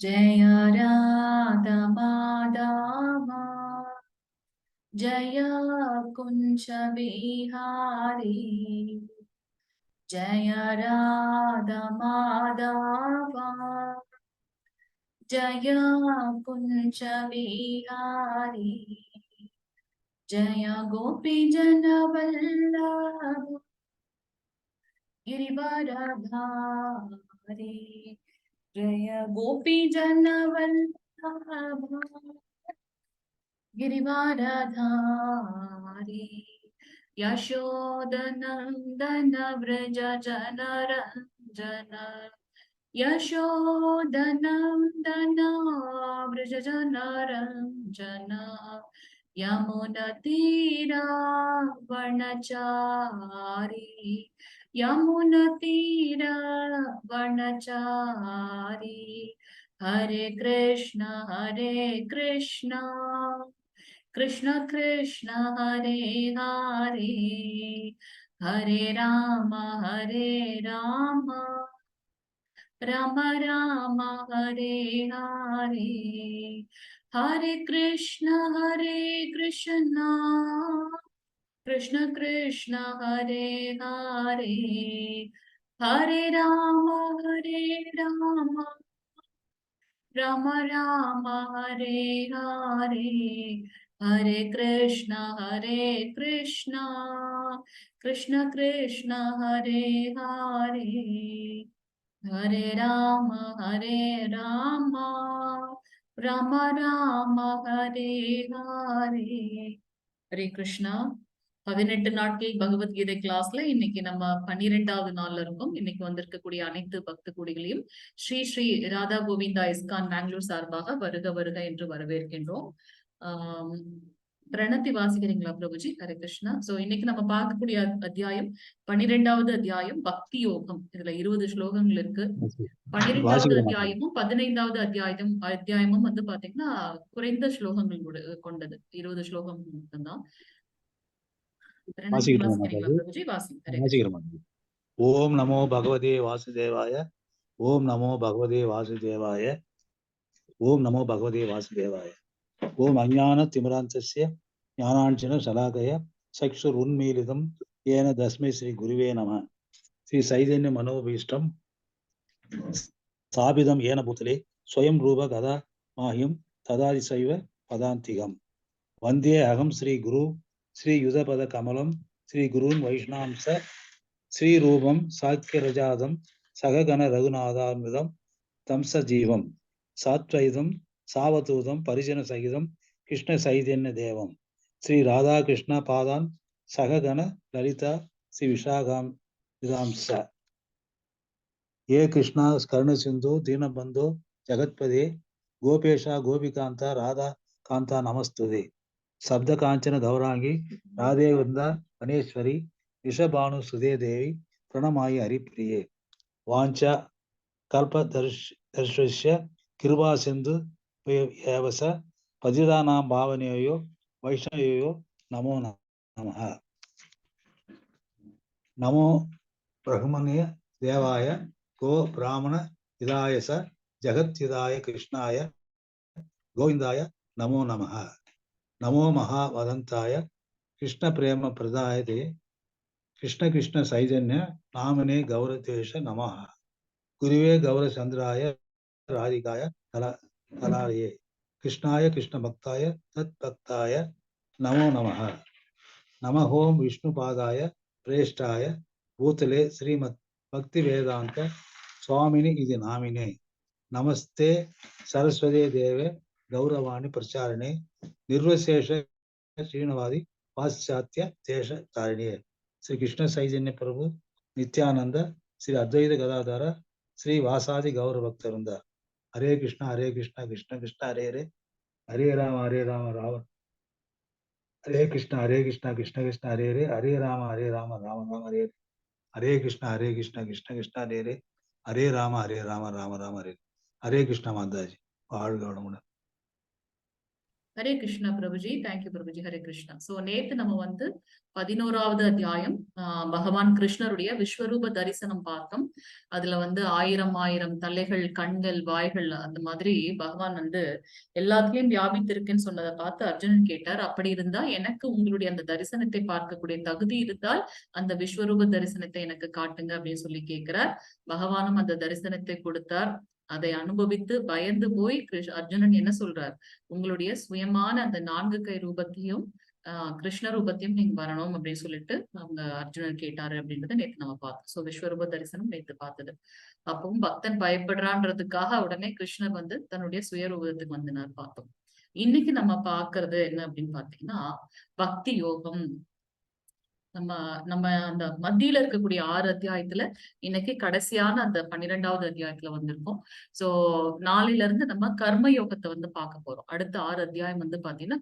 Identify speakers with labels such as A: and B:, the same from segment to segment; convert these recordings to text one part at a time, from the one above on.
A: जय राधा माधव जय कुंज बिहारी जय राधा माधव जय कुंज बिहारी जय गोपी जन वल्लभ गिरिवरधारी जय गोपी जन वल्लभ गिरिवरधारी यशोदनंदन व्रज जनरंजन यशोदनंदन व्रज जनरंजन यमुनतीरा वर्णचारी यमुनतीरा वर्णचारी हरे कृष्ण कृष्ण कृष्ण हरे हरे हरे राम राम राम हरे हरे हरे कृष्ण कृष्ण कृष्ण हरे हरे हरे राम राम राम हरे हरे हरे कृष्ण कृष्ण कृष्ण हरे हरे हरे राम राम राम हरे हरे हरे कृष्णा 18 நாட்கள் பகவத்கீதை கிளாஸ்ல இன்னைக்கு நம்ம 12வது நாள்ல இருக்கோம். இன்னைக்கு வந்திருக்கக்கூடிய அனைத்து பக்த கோடிகளையும் ஸ்ரீ ஸ்ரீ ராதா கோவிந்தா இஸ்கான் பெங்களூர் சார்பாக வருக வருக என்று வரவேற்கின்றோம். பிரணத்தி வாசிக்கிறீங்களா பிரபுஜி? ஹரே கிருஷ்ணா. சோ இன்னைக்கு நம்ம பார்க்கக்கூடிய அத்தியாயம் 12வது அத்தியாயம் பக்தி யோகம். இதுல 20 ஸ்லோகங்கள் இருக்கு. 12வது அத்தியாயமும் 15வது அத்தியாயமும் வந்து பாத்தீங்கன்னா குறைந்த ஸ்லோகங்கள் கொண்டது. 20 ஸ்லோகம் மட்டும்தான்.
B: ஓம் நமோ பகவதே வாசுதேவாய ஓம் நமோ பகவதே வாசுதேவாய ஓம் நமோ பகவதே வாசுதேவாய ஓம் அஞ்ஞான திமிராந்தஸ்ய ஞானாஞ்சன சலாகய சக்ஷுர் உன்மீலிதம் ஏன தஸ்மை ஸ்ரீ குருவே நம ஸ்ரீ சைதன்ய மனோபீஷ்டம் ஸ்தாபிதம் ஏன பூதலே ஸ்வயம் ரூப கதா மாஹ்யம் ததாதி சைவ பதாந்திகம் வந்தே அகம் ஸ்ரீ குரு ஸ்ரீ யுதபத கமலம் ஸ்ரீ குருன் வைஷ்ணாம்ச ஸ்ரீ ரூபம் சாக்கியரஜாதம் சககண ரகுநாதாமிதம் தம்ச ஜீவம் சாத்வைதம் சாவதூதம் பரிஜன சகிதம் கிருஷ்ண சைதன்ய தேவம் ஸ்ரீ ராதாகிருஷ்ண பாதான் சககண லலிதா ஸ்ரீ விஷாகாம் விதாம்ச ஏ கிருஷ்ணா கருண சிந்து தீனபந்தோ ஜகத்பதே கோபேஷா கோபிகாந்தா ராதா காந்தா நமஸ்துதே சப்த காஞ்சன கௌராங்கி ராதே வந்தா வனேஸ்வரி ரிஷபானு சுதே தேவி பிரணமாயி ஹரிப்பிரியே வாஞ்சா கல்ப தர்ஷஸ்ய கிருபா சிந்து ஏவச பதிதானாம் பாவனையோ வைஷ்ணவையோ நமோ நமஹ நமோ பிரம்மண்ய தேவாய கோ பிராமண இதாயச ஜகத்யுதாய கிருஷ்ணாய கோவிந்தாய நமோ நமஹ நமோ மகாவதந்தாய கிருஷ்ண பிரேம பிரதாயதே கிருஷ்ண கிருஷ்ண சைதன்ய நாமனே கௌரதேஷ நமஹ குருவே கௌரச்சந்திராய ராதிகாய கலாலயே கிருஷ்ணாய கிருஷ்ண பக்தாய தத் பக்தாய நமோ நமஹ நமஹோம் விஷ்ணு பாதாய பிரேஷ்டாய பூத்தலே ஸ்ரீமத் பக்தி வேதாந்த சுவாமினி இது நாமினே நமஸ்தே சரஸ்வதே தேவே கௌரவாணி பிரச்சாரணே நிர்வசேஷ ஸ்ரீனவாதி பாశ్చాత్య தேச தாரிணியே ஸ்ரீ கிருஷ்ண சைதன்ய பிரபு நித்யானந்த ஸ்ரீ அத்வைத கதாதார ஸ்ரீ வாசாதி கௌர பக்தருந்த ஹரே கிருஷ்ணா கிருஷ்ண கிருஷ்ண ஹரே ஹரே ஹரே ராம ராம ஹரே கிருஷ்ண கிருஷ்ண கிருஷ்ண ஹரே ஹரே ஹரே ராம ராம ராம ஹரே ஹரே கிருஷ்ண கிருஷ்ண கிருஷ்ண ஹரே ஹரே ஹரே ராம ராம ராம ஹரே ஹரே கிருஷ்ண மாதாஜி வாழ்க வளமுடன்.
A: ஹரே கிருஷ்ணா பிரபுஜி. தேங்க்யூ பிரபுஜி. ஹரே கிருஷ்ணா. சோ நேத்து நம்ம வந்து 11வது அத்தியாயம் பகவான் கிருஷ்ணருடைய விஸ்வரூப தரிசனம் பார்த்தோம். அதுல வந்து 1000 தலைகள், கண்கள், வாய்கள் அந்த மாதிரி பகவான் வந்து எல்லாத்துலயும் வியாபித்திருக்குன்னு சொன்னதை பார்த்து அர்ஜுனன் கேட்டார், அப்படி இருந்தா எனக்கு உங்களுடைய அந்த தரிசனத்தை பார்க்கக்கூடிய தகுதி இருந்தால் அந்த விஸ்வரூப தரிசனத்தை எனக்கு காட்டுங்க அப்படின்னு சொல்லி கேட்கிறார். பகவானும் அந்த தரிசனத்தை கொடுத்தார். அதை அனுபவித்து பயந்து போய் அர்ஜுனன் என்ன சொல்றார், உங்களுடைய சுயமான அந்த 4 கை ரூபத்தையும் கிருஷ்ண ரூபத்தையும் நீங்க வரணும் அப்படின்னு சொல்லிட்டு அவங்க அர்ஜுனர் கேட்டாரு அப்படின்றத நேத்து நம்ம பார்த்தோம். சோ விஸ்வரூப தரிசனம் நேத்து பார்த்தது. அப்பவும் பக்தன் பயப்படுறான்றதுக்காக உடனே கிருஷ்ணர் வந்து தன்னுடைய சுயரூபத்துக்கு வந்தினார் பார்த்தோம். இன்னைக்கு நம்ம பாக்குறது என்ன அப்படின்னு பாத்தீங்கன்னா பக்தி யோகம். நம்ம நம்ம அந்த மத்தியில இருக்கக்கூடிய 6 அத்தியாயத்துல இன்னைக்கு கடைசியான அந்த 12வது அத்தியாயத்துல வந்திருக்கோம். சோ நாளையில இருந்து நம்ம கர்ம யோகத்தை வந்து பார்க்க போறோம். அடுத்த 6 அத்தியாயம் வந்து பாத்தீங்கன்னா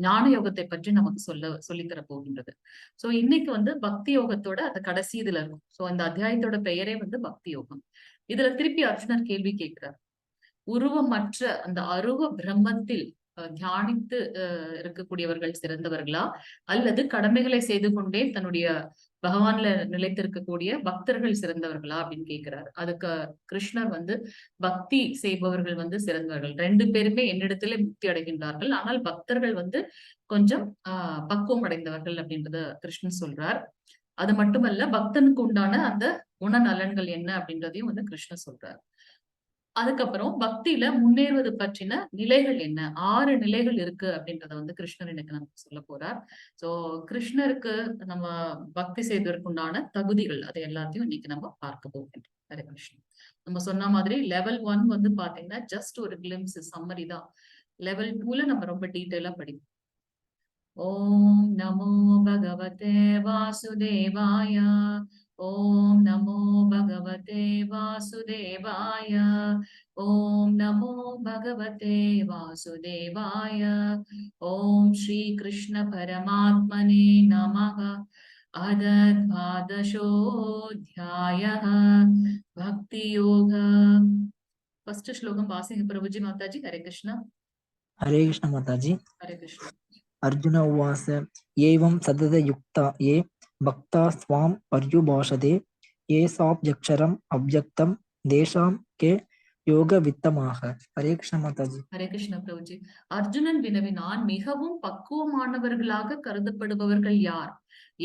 A: ஞான யோகத்தை பற்றி நமக்கு சொல்லித்தர போகின்றது. சோ இன்னைக்கு வந்து பக்தி யோகத்தோட அந்த கடைசி இதுல இருக்கும். சோ அந்த அத்தியாயத்தோட பெயரே வந்து பக்தி யோகம். இதுல திருப்பி அர்ஜுனர் கேள்வி கேட்கிறார், உருவமற்ற அந்த அருவ பிரம்மத்தில் தியானித்து இருக்கக்கூடியவர்கள் சிறந்தவர்களா, அல்லது கடமைகளை செய்து கொண்டே தன்னுடைய பகவான்ல நிலைத்திருக்கக்கூடிய பக்தர்கள் சிறந்தவர்களா அப்படின்னு கேட்கிறார். அதுக்கு கிருஷ்ணர் வந்து பக்தி செய்பவர்கள் வந்து சிறந்தவர்கள், 2 பேருமே என்னிடத்திலே முக்தி அடைகின்றார்கள், ஆனால் பக்தர்கள் வந்து கொஞ்சம் பக்குவம் அடைந்தவர்கள் அப்படின்றத கிருஷ்ணன் சொல்றார். அது மட்டுமல்ல, பக்தனுக்கு உண்டான அந்த குணநலன்கள் என்ன அப்படின்றதையும் வந்து கிருஷ்ணர் சொல்றார். அதுக்கப்புறம் பக்தியில முன்னேறுவது பற்றின நிலைகள் என்ன, 6 நிலைகள் இருக்கு அப்படின்றத வந்து கிருஷ்ணர் எனக்கு நமக்கு சொல்ல போறார். சோ கிருஷ்ணருக்கு நம்ம பக்தி செய்வதற்குண்டான தகுதிகள் அதை எல்லாத்தையும் இன்னைக்கு நம்ம பார்க்க போகின்றோம். ஹரே கிருஷ்ணன். நம்ம சொன்ன மாதிரி லெவல் 1 வந்து பாத்தீங்கன்னா ஜஸ்ட் ஒரு கிளிம்ஸ் சம்மரி தான். லெவல் 2ல நம்ம ரொம்ப டீட்டெயிலா படிப்போம். ஓம் நமோ பகவதே வாசுதேவாய. ஓம் நமோ பகவதே வாசுதேவாய. ஓம் நமோ பகவதே வாசுதேவாய. ஓம் ஸ்ரீ கிருஷ்ண பரமாத்மனே நமः. அத द्वादशोऽध्यायः பக்தி யோக. ஃபர்ஸ்ட் ஸ்லோகம் வாசிங்க பிரபுஜி மாதாஜி. ஹரே கிருஷ்ணா.
C: हरे कृष्ण माताजी।
A: ஹரே கிருஷ்ணா.
C: अर्जुन उवाच एवं सततयुक्ता ये भक्ता स्वां पर्युभाषते ये साप्यक्षरम् अव्यक्तं देशां के யோகவித்தமாக. ஹரே கிருஷ்ண மாதாஜி.
A: ஹரே கிருஷ்ண பிரபுஜி. அர்ஜுனன் வினவினான், மிகவும் பக்குவமானவர்களாக கருதப்படுபவர்கள் யார்?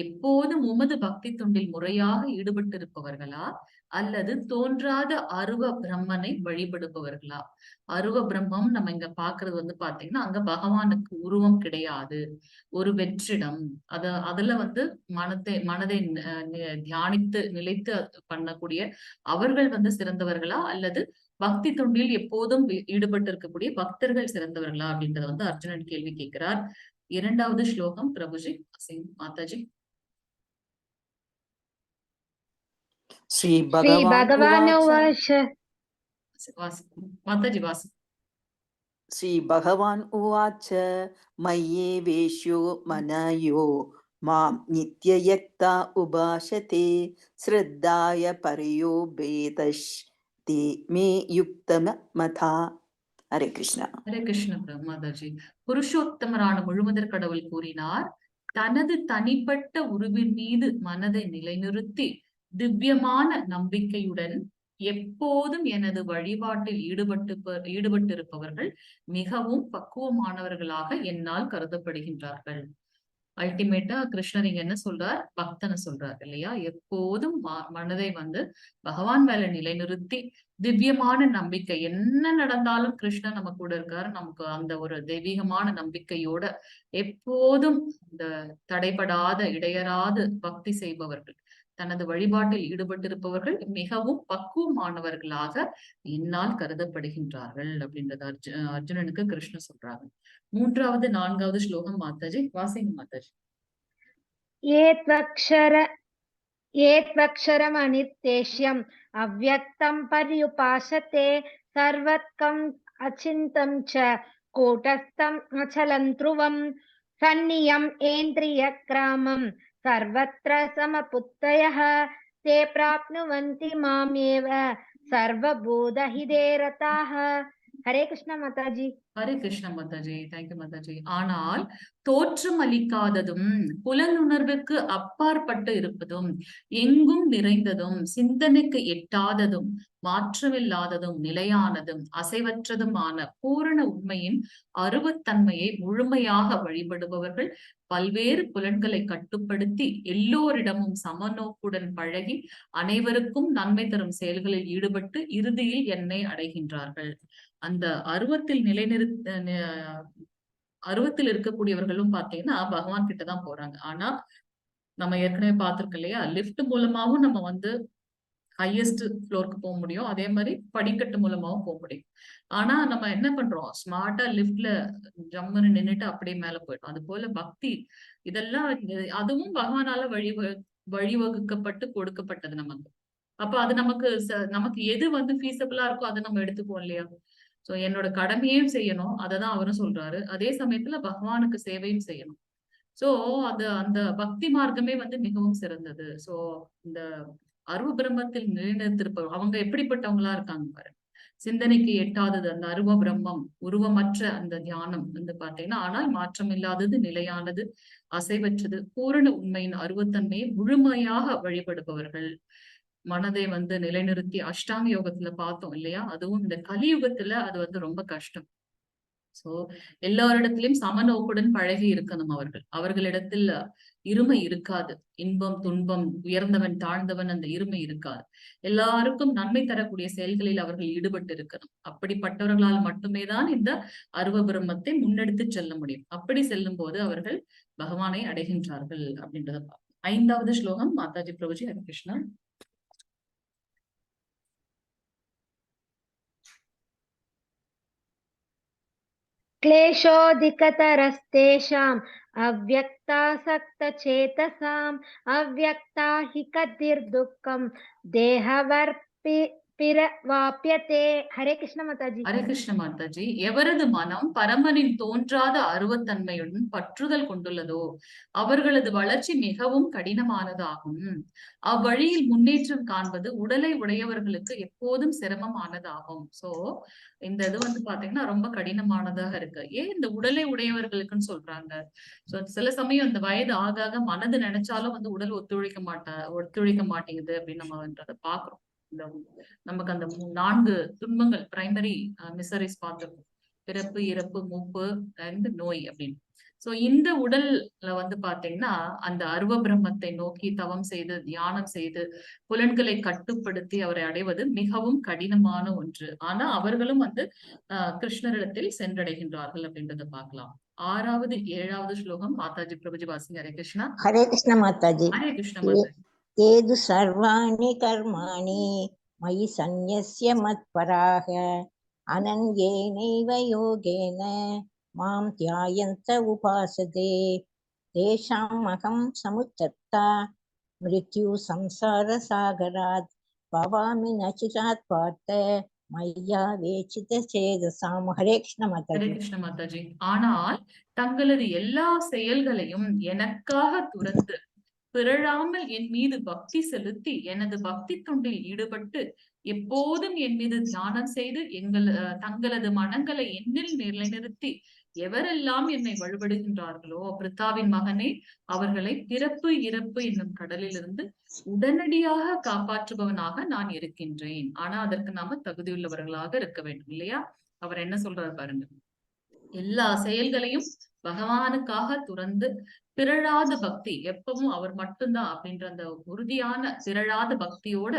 A: எப்போதும் உமது பக்தி தொண்டில் முறையாக ஈடுபட்டிருப்பவர்களா, அல்லது தோன்றாத அருவ பிரம்மனை வழிபடுபவர்களா? அருவ பிரம்மம் நம்ம இங்க பாக்குறது வந்து பாத்தீங்கன்னா அங்க பகவானுக்கு உருவம் கிடையாது, ஒரு வெற்றிடம். அதுல வந்து மனதை தியானித்து நிலைத்து பண்ணக்கூடிய அவர்கள் வந்து சிறந்தவர்களா, அல்லது பக்தி தொண்டில் எப்போதும் ஈடுபட்டு இருக்கக்கூடிய பக்தர்கள் சிறந்தவர்களா அப்படின்றத வந்து அர்ஜுனன் கேள்வி கேட்கிறார். 2வது ஸ்லோகம் பிரபுஜி சிங் மாதாஜி.
D: ஸ்ரீ பகவான்
A: மாதாஜி வாசி.
D: ஸ்ரீ பகவான் உவாச்ச மய்யேவேஷ்யோ மனயோ மாம் நித்யயக்தா உபாசதே ஸ்ரத்தாய பரியோபேதஷ் தே மே யுக்தம மதா. ஹரே கிருஷ்ணா.
A: ஹரே கிருஷ்ண மாதாஜி. புருஷோத்தமரான முழுமுதற் கடவுள் கூறினார், தனது தனிப்பட்ட உருவின் மீது மனதை நிலைநிறுத்தி திவ்யமான நம்பிக்கையுடன் எப்போதும் எனது வழிபாட்டில் ஈடுபட்டிருப்பவர்கள் மிகவும் பக்குவமானவர்களாக என்னால் கருதப்படுகின்றார்கள். அல்டிமேட்டா கிருஷ்ணர் இங்க என்ன சொல்றார், பக்தனை சொல்றார் இல்லையா? எப்போதும் மனதை வந்து பகவான் மேல நிலைநிறுத்தி திவ்யமான நம்பிக்கை, என்ன நடந்தாலும் கிருஷ்ணன் நம்ம கூட இருக்காரு, நமக்கு அந்த ஒரு தெய்வீகமான நம்பிக்கையோட எப்போதும் இந்த தடைபடாத இடையறாது பக்தி செய்பவர்கள், தனது வழிபாட்டில் ஈடுபட்டிருப்பவர்கள் மிகவும் பக்குவமானவர்களாக என்னால் கருதப்படுகின்றார்கள் அப்படின்றது அர்ஜுனனுக்கு கிருஷ்ணன் சொல்றாங்க. 3வது 4வது ஸ்லோகம் மாதாஜி வாசிங்க மாதாஜி.
E: ஏத்வக்ஷரம் அனிர்தேஷ்யம் அவ்யக்தம் பர்யுபாசதே சர்வத்கம் அச்சிந்தம் ச கூடஸ்தம் அச்சலம் த்ருவம் சன்னியம் ஏந்திரிய கிராமம் சர்வத்ர சமபுத்தயः தே பிராப்னுவந்தி மாமேவ சர்வபூதஹிதே ரதாः. ஹரே கிருஷ்ணா மாதாஜி.
A: ஹரே கிருஷ்ண மாதாஜி. தேங்க்யூ மாதாஜி. ஆனால் தோற்றம் அளிக்காததும் புலனுணர்வுக்கு அப்பாற்பட்டு இருப்பதும் எங்கும் நிறைந்ததும் சிந்தனைக்கு எட்டாததும் மாற்றமில்லாததும் நிலையானதும் அசைவற்றதுமான பூரண உண்மையின் அருவத்தன்மையை முழுமையாக வழிபடுபவர்கள் பல்வேறு புலன்களை கட்டுப்படுத்தி எல்லோரிடமும் சமநோக்குடன் பழகி அனைவருக்கும் நன்மை தரும் செயல்களில் ஈடுபட்டு இறுதியில் என்னை அடைகின்றார்கள். அந்த அருவத்தில் அருவத்தில் இருக்கக்கூடியவர்களும் பாத்தீங்கன்னா பகவான் கிட்டதான் போறாங்க. ஆனா நம்ம ஏற்கனவே பார்த்திருக்கோம் இல்லையா, லிஃப்ட் மூலமாவும் நம்ம வந்து ஹையஸ்ட் ஃப்ளோருக்கு போக முடியும், அதே மாதிரி படிக்கட்டு மூலமாவும் போக முடியும். ஆனா நம்ம என்ன பண்றோம், ஸ்மார்ட்டா லிஃப்ட்ல ஜம்முன்னு நின்னுட்டு அப்படியே மேல போயிட்டோம். அது போல பக்தி இதெல்லாம் அதுவும் பகவானால வழிவகுக்கப்பட்டு கொடுக்கப்பட்டது நமக்கு. அப்ப அது நமக்கு எது வந்து ஃபீஸபிளா இருக்கோ அதை நம்ம எடுத்துப்போம் இல்லையா. சோ என்னோட கடமையும் செய்யணும், அததான் அவரும் சொல்றாரு. அதே சமயத்துல பகவானுக்கு சேவையும் செய்யணும். சோ அந்த பக்தி மார்க்கமே வந்து மிகவும் சிறந்தது. சோ இந்த அருவ பிரம்மத்தில் நிலைநிறுத்திருப்பவர் அவங்க எப்படிப்பட்டவங்களா இருக்காங்க பாருங்க. சிந்தனைக்கு எட்டாதது அந்த அருவ பிரம்மம், உருவமற்ற அந்த தியானம் வந்து பாத்தீங்கன்னா, ஆனால் மாற்றம் இல்லாதது, நிலையானது, அசைவற்றது, பூரண உண்மையின் அருவத்தன்மையை முழுமையாக வழிபடுபவர்கள். மனதை வந்து நிலைநிறுத்தி அஷ்டாங்க யோகத்துல பார்த்தோம் இல்லையா, அதுவும் இந்த கலியுகத்துல அது வந்து ரொம்ப கஷ்டம். சோ எல்லாரிடத்திலும் சமநோக்குடன் பழகி இருக்கணும். அவர்களிடத்தில் இருமை இருக்காது. இன்பம் துன்பம், உயர்ந்தவன் தாழ்ந்தவன், அந்த இருமை இருக்காது. எல்லாருக்கும் நன்மை தரக்கூடிய செயல்களில் அவர்கள் ஈடுபட்டு இருக்கணும். அப்படிப்பட்டவர்களால் மட்டுமே தான் இந்த அருவ பிரம்மத்தை முன்னெடுத்து செல்ல முடியும். அப்படி செல்லும் போது அவர்கள் பகவானை அடைகின்றார்கள் அப்படின்றத பார்ப்போம். 5வது ஸ்லோகம் மாதாஜி பிரபுஜி. ஹரே கிருஷ்ணா.
E: क्लेशोऽधिकतरस्तेषाम् अव्यक्तासक्तचेतसाम् अव्यक्ता हि गतिर्दुःखं देहवर्पिरवाप्यते. हरे कृष्ण माताजी.
A: ஹரே கிருஷ்ண மாதாஜி. எவரது மனம் பரமனின் தோன்றாத அருவத்தன்மையுடன் பற்றுதல் கொண்டுள்ளதோ அவர்களது வளர்ச்சி மிகவும் கடினமானதாகும். அவ்வழியில் முன்னேற்றம் காண்பது உடலை உடையவர்களுக்கு எப்போதும் சிரமமானதாகும். சோ இந்த இது வந்து பாத்தீங்கன்னா ரொம்ப கடினமானதாக இருக்கு. ஏன் இந்த உடலை உடையவர்களுக்குன்னு சொல்றாங்க? சோ சில சமயம் இந்த வயது ஆக ஆக மனது நினைச்சாலும் வந்து உடல் ஒத்துழைக்க மாட்டேங்குது அப்படின்னு நம்ம பாக்குறோம். நமக்கு அந்த 4 துன்பங்கள், பிரைமரி மிசரிஸ் பார்த்திருக்கோம். பிறப்பு, இறப்பு, மூப்பு அண்ட் நோய் அப்படின்னு. சோ இந்த உடல்ல வந்து பாத்தீங்கன்னா அந்த அருவ பிரம்மத்தை நோக்கி தவம் செய்து தியானம் செய்து புலன்களை கட்டுப்படுத்தி அவரை அடைவது மிகவும் கடினமான ஒன்று. ஆனா அவர்களும் வந்து கிருஷ்ணரிடத்தில் சென்றடைகின்றார்கள் அப்படின்றத பார்க்கலாம். 6வது 7வது ஸ்லோகம் மாதாஜி பிரபுஜி வாசிங்க. ஹரே கிருஷ்ணா.
F: हरे कृष्ण माताजी.
A: ஹரே கிருஷ்ண மாதாஜி.
F: येदु सर्वाणि कर्माणि मयि सन्न्यस्य मत्पराः अनन्येनैव योगेन मां ध्यायन्त उपासते तेषाम् अहं समुत्थता मृत्यु संसारसागरात् भवामि न चिरात् पार्थ मय्या वेचितचेतसाम्. हरे कृष्ण
A: ஹரே
F: माताजी.
A: கிருஷ்ண மாதாஜி. ஆனால் தங்களது எல்லா செயல்களையும் எனக்காக துறந்து பிறழாமல் என் மீது பக்தி செலுத்தி எனது பக்தி தொண்டில் ஈடுபட்டு எப்போதும் என் மீது தியானம் செய்து தங்களது மனங்களை என்னில் நிலைநிறுத்தி எவரெல்லாம் என்னை வழிபடுகின்றார்களோ பிருத்தாவின் மகனே, அவர்களை பிறப்பு இறப்பு என்னும் கடலிலிருந்து உடனடியாக காப்பாற்றுபவனாக நான் இருக்கின்றேன். ஆனா அதற்கு நாம தகுதியுள்ளவர்களாக இருக்க வேண்டும் இல்லையா. அவர் என்ன சொல்றாரு பாருங்க. எல்லா செயல்களையும் பகவானுக்காக துறந்து பிறழாத பக்தி, எப்பவும் அவர் மட்டும்தான் அப்படின்ற அந்த உறுதியான பிறழாத பக்தியோட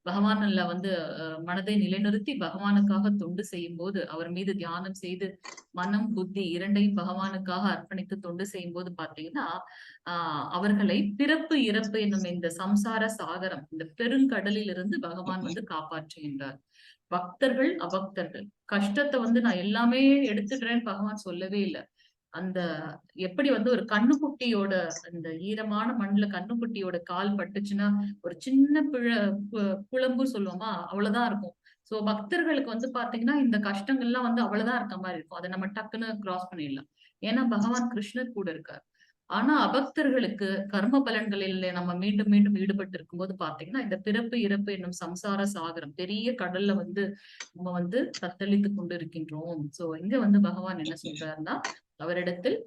A: பகவான்ல வந்து மனதை நிலைநிறுத்தி பகவானுக்காக தொண்டு செய்யும் போது, அவர் மீது தியானம் செய்து மனம் புத்தி இரண்டையும் பகவானுக்காக அர்ப்பணித்து தொண்டு செய்யும் போது பாத்தீங்கன்னா அவர்களை பிறப்பு இறப்பு என்னும் இந்த சம்சார சாகரம், இந்த பெருங்கடலில் இருந்து பகவான் வந்து காப்பாற்றுகின்றார். பக்தர்கள் அபக்தர்கள் கஷ்டத்தை வந்து நான் எல்லாமே எடுத்துக்கிறேன்னு பகவான் சொல்லவே இல்லை. அந்த எப்படி வந்து ஒரு கண்ணுக்குட்டியோட அந்த ஈரமான மண்ணுல கண்ணுக்குட்டியோட கால் பட்டுச்சுன்னா ஒரு சின்ன குழம்பு சொல்லுவோமா, அவ்வளவுதான் இருக்கும். சோ பக்தர்களுக்கு வந்து பாத்தீங்கன்னா இந்த கஷ்டங்கள்லாம் வந்து அவ்வளவுதான் இருக்க மாதிரி இருக்கும். அதை நம்ம டக்குன்னு கிராஸ் பண்ணிடலாம். ஏன்னா பகவான் கிருஷ்ணர் கூட இருக்கார். ஆனா அபக்தர்களுக்கு கர்ம பலன்களில் நம்ம மீண்டும் மீண்டும் ஈடுபட்டு இருக்கும்போது பாத்தீங்கன்னா இந்த பிறப்பு இறப்பு என்னும் சம்சார சாகரம் பெரிய கடல்ல வந்து நம்ம வந்து தத்தளித்து கொண்டு இருக்கின்றோம். சோ இங்க வந்து பகவான் என்ன சொல்றாருன்னா, அவரிடத்தில்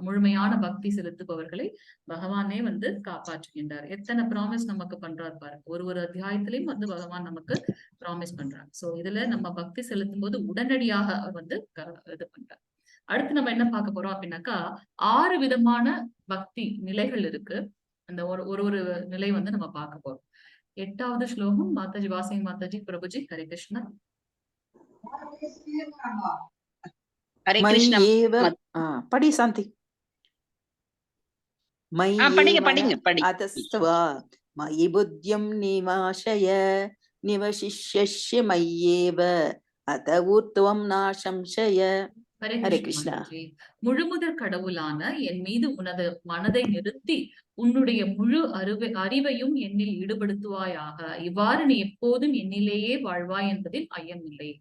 A: முழுமையான பக்தி செலுத்துபவர்களை பகவானே வந்து காப்பாற்றுகின்றார். எத்தனை ப்ராமிஸ் நமக்கு பண்றாரு பாருங்க. ஒரு அத்தியாயத்திலையும் வந்து பகவான் நமக்கு ப்ராமிஸ் பண்றாங்க. சோ இதுல நம்ம பக்தி செலுத்தும் போது உடனடியாக அவர் வந்து இது பண்றார். அடுத்து நம்ம என்ன பார்க்க போறோம் அப்படின்னாக்கா 6 விதமான பக்தி நிலைகள் இருக்கு. அந்த ஒரு நிலை வந்து நம்ம பார்க்க போறோம். 8வது ஸ்லோகம் மாதாஜி வாசிங் மாதாஜி பிரபுஜி ஹரே கிருஷ்ணா.
G: ஹரே கிருஷ்ணா.
D: மய்யேவ படி சாந்தி.
G: படிங்க
D: மய்யேவ
G: படிங்க படிங்க.
D: அதஸ்த்வா மயி புத்தியம் நிவாசய நிவசிஷ்யஸ்ய மய்யேவ அத ஊர்த்வம் நாசம்சய.
A: ஹரே
D: ஹரே
A: கிருஷ்ணா
D: கிருஷ்ணா.
A: மாதாஜி. முழுமுதற் கடவுளான என் மீது உனது மனதை நிறுத்தி உன்னுடைய முழு அறிவையும் என்னில் ஈடுபடுத்துவாயாக. இவ்வாறு நீ எப்போதும் என்னிலேயே வாழ்வாய் என்பதில் ஐயமில்லை.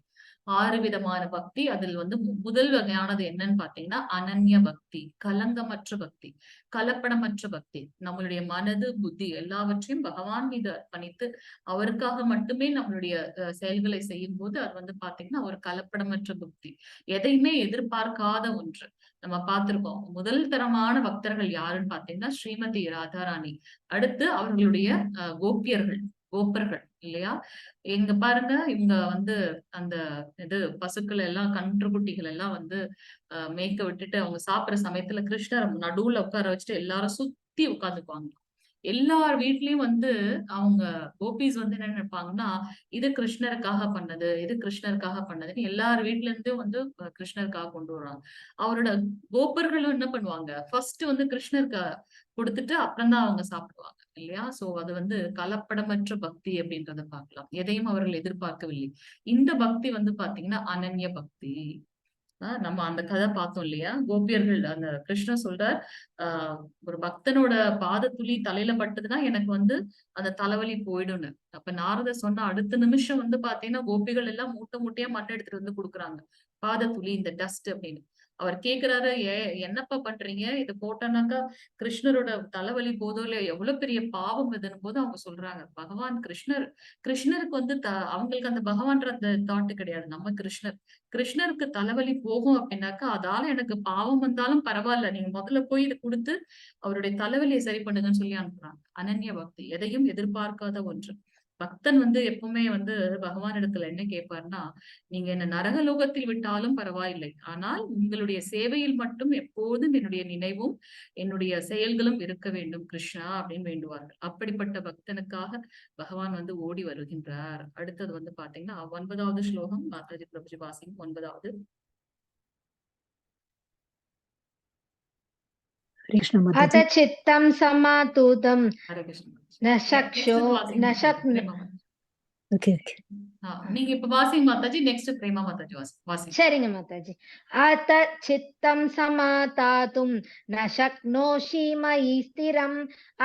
A: 6 விதமான பக்தி. அதில் வந்து முதல் வகையானது என்னன்னு பாத்தீங்கன்னா அனன்ய பக்தி, கலங்கமற்ற பக்தி, கலப்படமற்ற பக்தி. நம்மளுடைய மனது புத்தி எல்லாவற்றையும் பகவான் மீது அர்ப்பணித்து அவருக்காக மட்டுமே நம்மளுடைய செயல்களை செய்யும் போது அது வந்து பாத்தீங்கன்னா ஒரு கலப்படமற்ற பக்தி. எதையுமே எதிர்பார்க்காத ஒன்று. நம்ம பார்த்திருக்கோம். முதல் தரமான பக்தர்கள் யாருன்னு பாத்தீங்கன்னா ஸ்ரீமதி ராதாராணி. அடுத்து அவர்களுடைய கோப்பர்கள் இல்லையா? எங்க பாருங்க, இவங்க வந்து அந்த பசுக்கள் எல்லாம் கன்றுக்குட்டிகள் எல்லாம் வந்து மேய்க்க விட்டுட்டு அவங்க சாப்பிடுற சமயத்துல கிருஷ்ணர் நடுவுல உட்கார வச்சுட்டு எல்லாரும் சுத்தி உட்காந்துக்குவாங்க. எல்லார் வீட்லயும் வந்து அவங்க கோபிஸ் வந்து என்ன நினைப்பாங்கன்னா, இது கிருஷ்ணருக்காக பண்ணது, இது கிருஷ்ணருக்காக பண்ணதுன்னு எல்லார் வீட்ல இருந்தும் வந்து கிருஷ்ணருக்காக கொண்டு வர்றாங்க. அவரோட கோப்பர்களும் என்ன பண்ணுவாங்க, ஃபர்ஸ்ட் வந்து கிருஷ்ணருக்கு கொடுத்துட்டு அப்புறம் தான் அவங்க சாப்பிடுவாங்க இல்லையா? சோ அது வந்து கலப்படமற்ற பக்தி அப்படின்றத பார்க்கலாம். எதையும் அவர்கள் எதிர்பார்க்கவில்லை. இந்த பக்தி வந்து பாத்தீங்கன்னா அனன்ய பக்தி. நம்ம அந்த கதை பார்த்தோம் இல்லையா? கோபியர்கள் அந்த கிருஷ்ணர் சொல்றார், ஒரு பக்தனோட பாதத்துளி தலையில பட்டதுன்னா எனக்கு வந்து அந்த தலைவலி போயிடும்னு. அப்ப நாரதர் சொன்ன அடுத்த நிமிஷம் வந்து பாத்தீங்கன்னா கோபிகள் எல்லாம் மூட்டை மூட்டையா மண்ணை எடுத்துட்டு வந்து கொடுக்குறாங்க. பாதத்துளி, இந்த டஸ்ட் அப்படின்னு. அவர் கேக்குறாரு, என்னப்பா பண்றீங்க? இது போட்டோம்னாக்கா கிருஷ்ணரோட தலைவலி போதோ இல்லையா? எவ்வளவு பெரிய பாவம் இதுன்னு போது அவங்க சொல்றாங்க, பகவான் கிருஷ்ணருக்கு வந்து அவங்களுக்கு அந்த பகவான்ற அந்த தாட்டு கிடையாது. நம்ம கிருஷ்ணருக்கு தலைவலி போகும் அப்படின்னாக்கா அதால எனக்கு பாவம் வந்தாலும் பரவாயில்ல, நீங்க முதல்ல போய் இதை கொடுத்து அவருடைய தலைவலியை சரி பண்ணுங்கன்னு சொல்லி அனுப்புறாங்க. அனன்ய பக்தி, எதையும் எதிர்பார்க்காத ஒன்று. பக்தன் வந்து எப்பவுமே வந்து பகவான் இடத்துல என்ன கேட்பாருன்னா, நீங்க என்ன நரகலோகத்தில் விட்டாலும் பரவாயில்லை, ஆனால் உங்களுடைய சேவையில் மட்டும் எப்போதும் என்னுடைய நினைவும் என்னுடைய செயல்களும் இருக்க வேண்டும் கிருஷ்ணா அப்படின்னு வேண்டுவார்கள். அப்படிப்பட்ட பக்தனுக்காக பகவான் வந்து ஓடி வருகின்றார். அடுத்தது வந்து பாத்தீங்கன்னா 9வது ஸ்லோகம் மாதாஜி பிரபுஜி வாசிங் 9வது.
E: अथ चित्तं समातूतं
A: ஹரே கிருஷ்ணா.
E: न शक्षो न शक्नु
A: நீங்க இப்ப washing Mataji, next Prema Mataji washing.
E: சரிங்க மாதாஜி. அத சித்தம் சமாதாதும் ந சக்னோஷி மயி ஸ்திரம்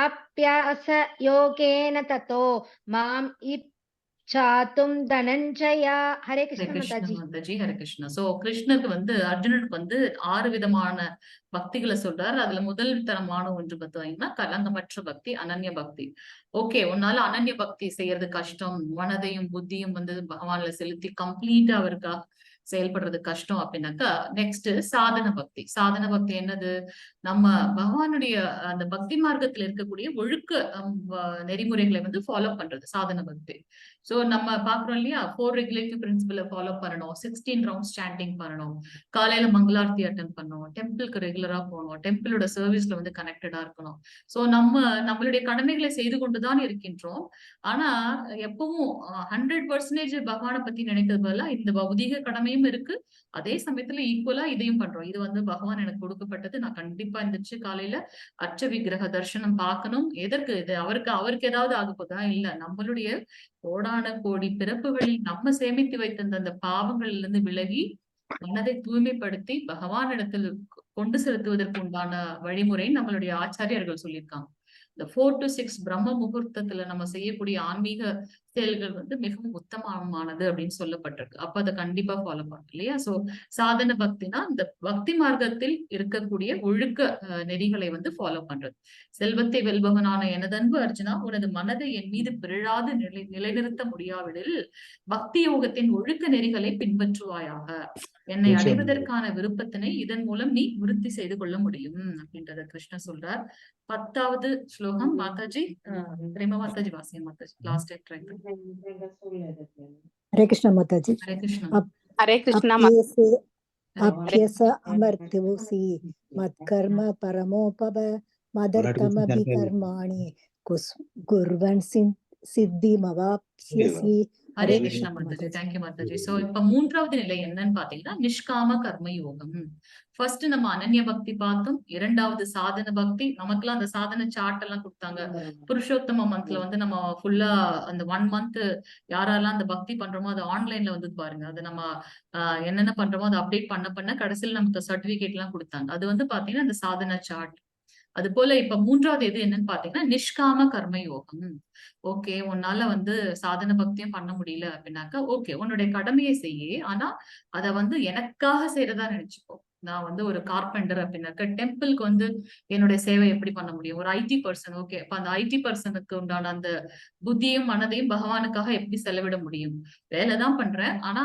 E: அப்யாச யோகேன ததோ மாம் இச்சாதும் தனஞ்சயா. ஹரே கிருஷ்ண மாதாஜி.
A: மாதாஜி ஹரே கிருஷ்ணா. சோ கிருஷ்ணருக்கு வந்து அர்ஜுனனுக்கு வந்து 6 விதமான பக்திகளை சொல்றாரு. அதுல முதல் தரமான ஒன்று பார்த்தீங்கன்னா கலங்கமற்ற பக்தி, அனன்ய பக்தி. ஓகே, உன்னால அனன்ய பக்தி செய்யறது கஷ்டம், மனதையும் புத்தியும் வந்து பகவான்ல செலுத்தி கம்ப்ளீட்டா அவருக்காக செயல்படுறது கஷ்டம் அப்படின்னாக்கா நெக்ஸ்ட் சாதன பக்தி. சாதன பக்தி என்னது? நம்ம பகவானுடைய அந்த பக்தி மார்க்கத்துல இருக்கக்கூடிய ஒழுக்க நெறிமுறைகளை வந்து ஃபாலோ பண்றது சாதன பக்தி. சோ நம்ம பாக்குறோம் இல்லையா, 4 ரெகுலேட்டிவ் பிரின்சிபலை ஃபாலோ பண்ணணும், 16 ரவுண்ட் ஸ்டாண்டிங் பண்ணணும், காலையில மங்களார்த்தி அட்டன் பண்ணணும், டெம்பிளுக்கு ரெகுலரா போகணும், டெம்பிளோட சர்வீஸ்ல வந்து கனெக்டடா இருக்கணும். சோ நம்மளுடைய கடமைகளை செய்து கொண்டுதான் இருக்கின்றோம். ஆனா எப்பவும் 100% பகவானை பத்தி நினைக்கிறது பதிலா இந்த பௌதிக கடமையும் இருக்கு, அதே சமயத்துல ஈக்குவலா இதையும் பண்றோம். இது வந்து பகவான் எனக்கு கொடுக்கப்பட்டது, நான் கண்டிப்பா எந்திரிச்சு காலையில அர்ச்ச விக்கிரக தரிசனம் பார்க்கணும். எதற்கு? இது அவருக்கு ஏதாவது ஆக போதா? இல்ல, நம்மளுடைய கோடான கோடி பிறப்புகளில் நம்ம சேமித்து வைத்திருந்த அந்த பாவங்களில் இருந்து விலகி மனதை தூய்மைப்படுத்தி பகவானிடத்தில் கொண்டு செலுத்துவதற்கு உண்டான வழிமுறை நம்மளுடைய ஆச்சாரியர்கள் சொல்லியிருக்காங்க. இந்த 4 to 6 பிரம்ம முகூர்த்தத்துல நம்ம செய்யக்கூடிய ஆன்மீக செயல்கள் வந்து மிகவும் உத்தமமானது அப்படின்னு சொல்லப்பட்டிருக்கு. அப்ப அதை கண்டிப்பா ஃபாலோ பண்ணணும் இல்லையா? சோ சாதன பக்தினா இந்த பக்தி மார்க்கத்தில் இருக்கக்கூடிய ஒழுக்க நெறிகளை வந்து ஃபாலோ பண்றது. செல்வத்தை வெல்பவனான எனதன்பு அர்ஜுனா, உனது மனதை என் மீது பிறழாது நிலைநிறுத்த முடியாவிடில் பக்தி யோகத்தின் ஒழுக்க நெறிகளை பின்பற்றுவாயாக. என்னை அடைவதற்கான விருப்பத்தினை இதன் மூலம் நீ விருத்தி செய்து கொள்ள முடியும் அப்படின்றத கிருஷ்ணன் சொல்றார். 10வது ஸ்லோகம் மாதாஜி, பிரேமா மாதாஜி வாசிய Mataji. Last time try
H: Hare Krishna Mata ji.
A: Hare Krishna.
G: हरे कृष्णा
H: अभ्यस अमर्त्योऽसि मत्कर्म परमो भव मदर्थमपि कर्माणि कुर्वन् सिद्धिमवाप्स्यसि।
A: ஹரே கிருஷ்ணா மாதாஜி. தேங்க்யூ மாதாஜி. சோ இப்ப 3வது நிலை என்னன்னு பாத்தீங்கன்னா நிஷ்காம கர்ம யோகம். ஃபர்ஸ்ட் நம்ம அனன்ய பக்தி பார்த்தோம். 2வது சாதன பக்தி. நமக்குலாம் அந்த சாதன சார்ட் எல்லாம் கொடுத்தாங்க. புருஷோத்தம மந்த்ல வந்து நம்ம ஃபுல்லா அந்த 1 மந்த் யாரெல்லாம் அந்த பக்தி பண்றோமோ அது ஆன்லைன்ல வந்து பாருங்க. அது நம்ம என்னென்ன பண்றோமோ அதை அப்டேட் பண்ண கடைசியில் நமக்கு சர்டிபிகேட் எல்லாம் கொடுத்தாங்க. அது வந்து பாத்தீங்கன்னா அந்த சாதன சார்ட். அது போல இப்ப 3வது எது என்னன்னு பாத்தீங்கன்னா நிஷ்காம கர்ம யோகம். ஓகே, உன்னால வந்து சாதன பக்தியும் பண்ண முடியல அப்படின்னாக்கா ஓகே, உன்னுடைய கடமையை செய்ய, ஆனா அத வந்து எனக்காக செய்யறதா நினைச்சுக்கோ. நான் வந்து ஒரு கார்பெண்டர் அப்படின்னாக்க டெம்பிளுக்கு வந்து என்னுடைய சேவை எப்படி பண்ண முடியும்? ஒரு ஐடி பர்சன், ஓகே, அப்ப அந்த ஐடி பர்சனுக்கு உண்டான அந்த புத்தியும் மனதையும் பகவானுக்காக எப்படி செலவிட முடியும்? வேலைதான் பண்றேன், ஆனா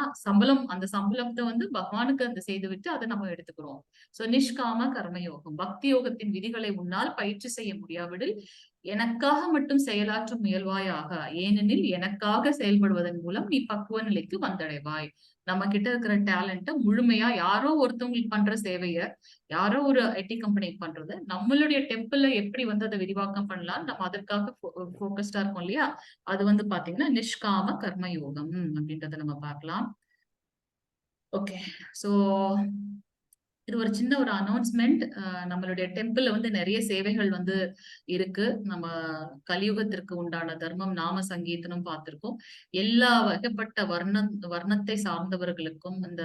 A: அந்த சம்பளத்தை வந்து பகவானுக்கு அந்த செய்து விட்டு அதை நம்ம எடுத்துக்கிறோம். சோ நிஷ்காம கர்மயோகம். பக்தி யோகத்தின் விதிகளை உன்னால் பயிற்சி செய்ய முடியாவிடில் எனக்காக மட்டும் செயலாற்றும் முயல்வாயாக. ஏனெனில் எனக்காக செயல்படுவதன் மூலம் நீ பக்குவ நிலைக்கு வந்தடைவாய். நம்ம கிட்ட இருக்கிற டேலண்ட முழுமையா யாரோ ஒருத்தவங்களுக்கு பண்ற சேவைய, யாரோ ஒரு ஐடி கம்பெனிக்கு பண்றது, நம்மளுடைய டெம்பிள்ல எப்படி வந்து அதை விரிவாக்கம் பண்ணலாம், நம்ம அதற்காக போக்கஸ்டா இருக்கோம் இல்லையா? அது வந்து பாத்தீங்கன்னா நிஷ்காம கர்ம யோகம் அப்படின்றத நம்ம பார்க்கலாம். ஓகே, சோ இது ஒரு சின்ன ஒரு அனௌன்ஸ்மெண்ட். நம்மளுடைய டெம்பிள்ல வந்து நிறைய சேவைகள் வந்து இருக்கு. நம்ம கலியுகத்திற்கு உண்டான தர்மம் நாம சங்கீதனும் பார்த்திருக்கோம். எல்லா வகைப்பட்ட வர்ணத்தை சார்ந்தவர்களுக்கும் இந்த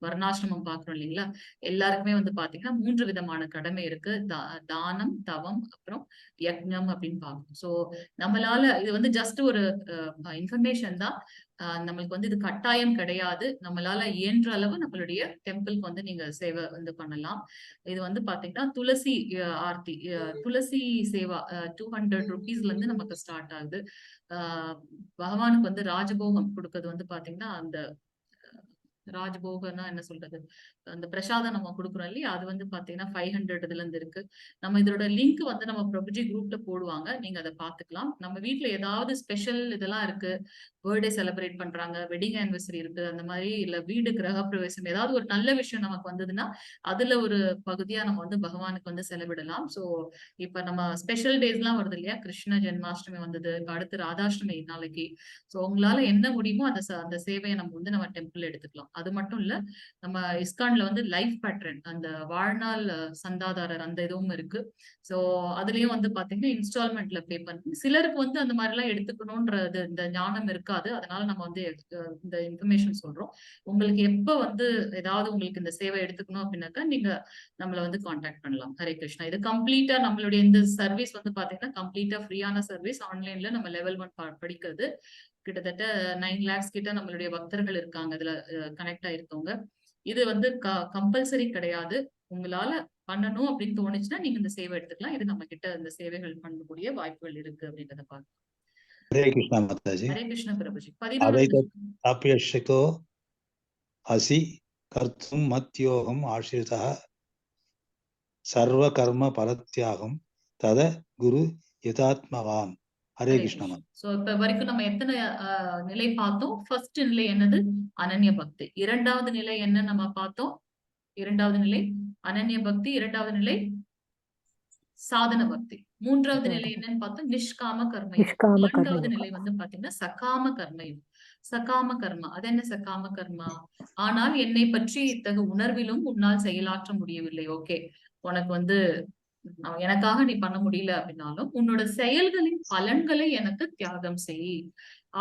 A: வர்ணாசிரமம் பார்க்கிறோம் இல்லைங்களா? எல்லாருக்குமே வந்து பாத்தீங்கன்னா 3 விதமான கடமை இருக்கு. தானம், தவம், அப்புறம் யக்ஞம் அப்படின்னு பார்க்கணும். சோ நம்மளால இது வந்து ஜஸ்ட் ஒரு இன்ஃபர்மேஷன் தான். நம்மளுக்கு வந்து இது கட்டாயம் கிடையாது. நம்மளால இயன்ற அளவு நம்மளுடைய டெம்பிளுக்கு வந்து நீங்க சேவை வந்து பண்ணலாம். இது வந்து பாத்தீங்கன்னா துளசி ஆர்த்தி, துளசி சேவா 200 rupeesல இருந்து நமக்கு ஸ்டார்ட் ஆகுது. பகவானுக்கு வந்து ராஜபோகம் கொடுக்கறது வந்து பாத்தீங்கன்னா அந்த ராஜ்போகனா என்ன சொல்றது, அந்த பிரசாதம் நம்ம கொடுக்குறோம் இல்லையா, அது வந்து பாத்தீங்கன்னா 500 இதுல இருந்து இருக்கு. நம்ம இதோட லிங்க் வந்து நம்ம பிரபுஜி குரூப்ல போடுவாங்க, நீங்க அதை பாத்துக்கலாம். நம்ம வீட்டுல ஏதாவது ஸ்பெஷல் இதெல்லாம் இருக்கு, பர்த்டே செலிப்ரேட் பண்றாங்க, வெட்டிங் ஆனிவர்சரி இருக்கு, அந்த மாதிரி இல்ல வீடு கிரக பிரவேசம், ஏதாவது ஒரு நல்ல விஷயம் நமக்கு வந்ததுன்னா அதுல ஒரு பகுதியா நம்ம வந்து பகவானுக்கு வந்து செலவிடலாம். சோ இப்ப நம்ம ஸ்பெஷல் டேஸ் எல்லாம் வருது இல்லையா, கிருஷ்ண ஜென்மாஷ்டமி வந்தது, அடுத்து ராதாஷ்டமி நாளைக்கு. சோ உங்களால என்ன முடியுமோ அந்த சேவையை நம்ம வந்து நம்ம டெம்பிள் எடுத்துக்கலாம். அது மட்டும் இல்ல, நம்ம இஸ்கான்ல வந்து லைஃப் பேட்டர்ன், அந்த வாழ்நாள் சந்தாதாரர் அந்த இதுவும் இருக்கு. சோ அதுலயும் வந்து பாத்தீங்கன்னா இன்ஸ்டால்மெண்ட்ல பே பண்ணி, சிலருக்கு வந்து அந்த மாதிரி எல்லாம் எடுத்துக்கணும்ன்றது இந்த ஞானம் இருக்காது. அதனால நம்ம வந்து இந்த இன்ஃபர்மேஷன் சொல்றோம். உங்களுக்கு எப்ப வந்து ஏதாவது உங்களுக்கு இந்த சேவை எடுத்துக்கணும் அப்படின்னாக்கா நீங்க நம்மள வந்து கான்டாக்ட் பண்ணலாம். ஹரே கிருஷ்ணா. இது கம்ப்ளீட்டா நம்மளுடைய இந்த சர்வீஸ் வந்து பாத்தீங்கன்னா கம்ப்ளீட்டா ஃப்ரீயான சர்வீஸ். ஆன்லைன்ல நம்ம லெவல் 1 படிக்கிறது. கிட்டத்தட்ட 9 lakhs கிட்ட நம்மளுடைய பக்தர்கள் இருக்காங்க இதுல கனெக்ட் ஆயிருக்கவங்க. இது வந்து கம்பல்சரி கிடையாது. உங்களால பண்ணணும் அப்படின்னு தோணுச்சுன்னா நீங்க இந்த சேவை எடுத்துக்கலாம். இது நம்ம கிட்ட இந்த சேவைகள் பண்ணக்கூடிய வாய்ப்புகள் இருக்கு அப்படின்றத பார்க்கலாம்.
B: ஹரே கிருஷ்ணா மாதாஜி.
A: ஹரே கிருஷ்ண பிரபுஜி.
B: அபேக்ஷிதோ அசி கர்த்தும் மத்யோகம் ஆசிரிதா சர்வ கர்ம பரத்யாகம் தத குரு யதாத்மவான். ஹரே கிருஷ்ணா.
A: சோ இப்ப வரைக்கும் நம்ம எத்தனை நிலை பார்த்தோம்? ஃபர்ஸ்ட் நிலை என்னது? அனன்ய பக்தி. 2வது நிலை என்ன நம்ம பார்த்தோம்? 2வது நிலை அனன்ய பக்தி. 2வது நிலை சாதன பக்தி. 3வது நிலை என்னன்னு பார்த்தோம்? நிஷ்காம கர்மயோகம். 4வது நிலை வந்து பாத்தீங்கன்னா சகாம கர்மயோகம். சகாம கர்மா, அது என்ன சகாம கர்மா? ஆனால் என்னை பற்றி இத்தகு உணர்விலும் உன்னால் செயலாற்ற முடியவில்லை. ஓகே, உனக்கு வந்து எனக்காக நீ பண்ண முடியல அப்படின்னாலும் உன்னோட செயல்களின் பலன்களை எனக்கு தியாகம் செய்.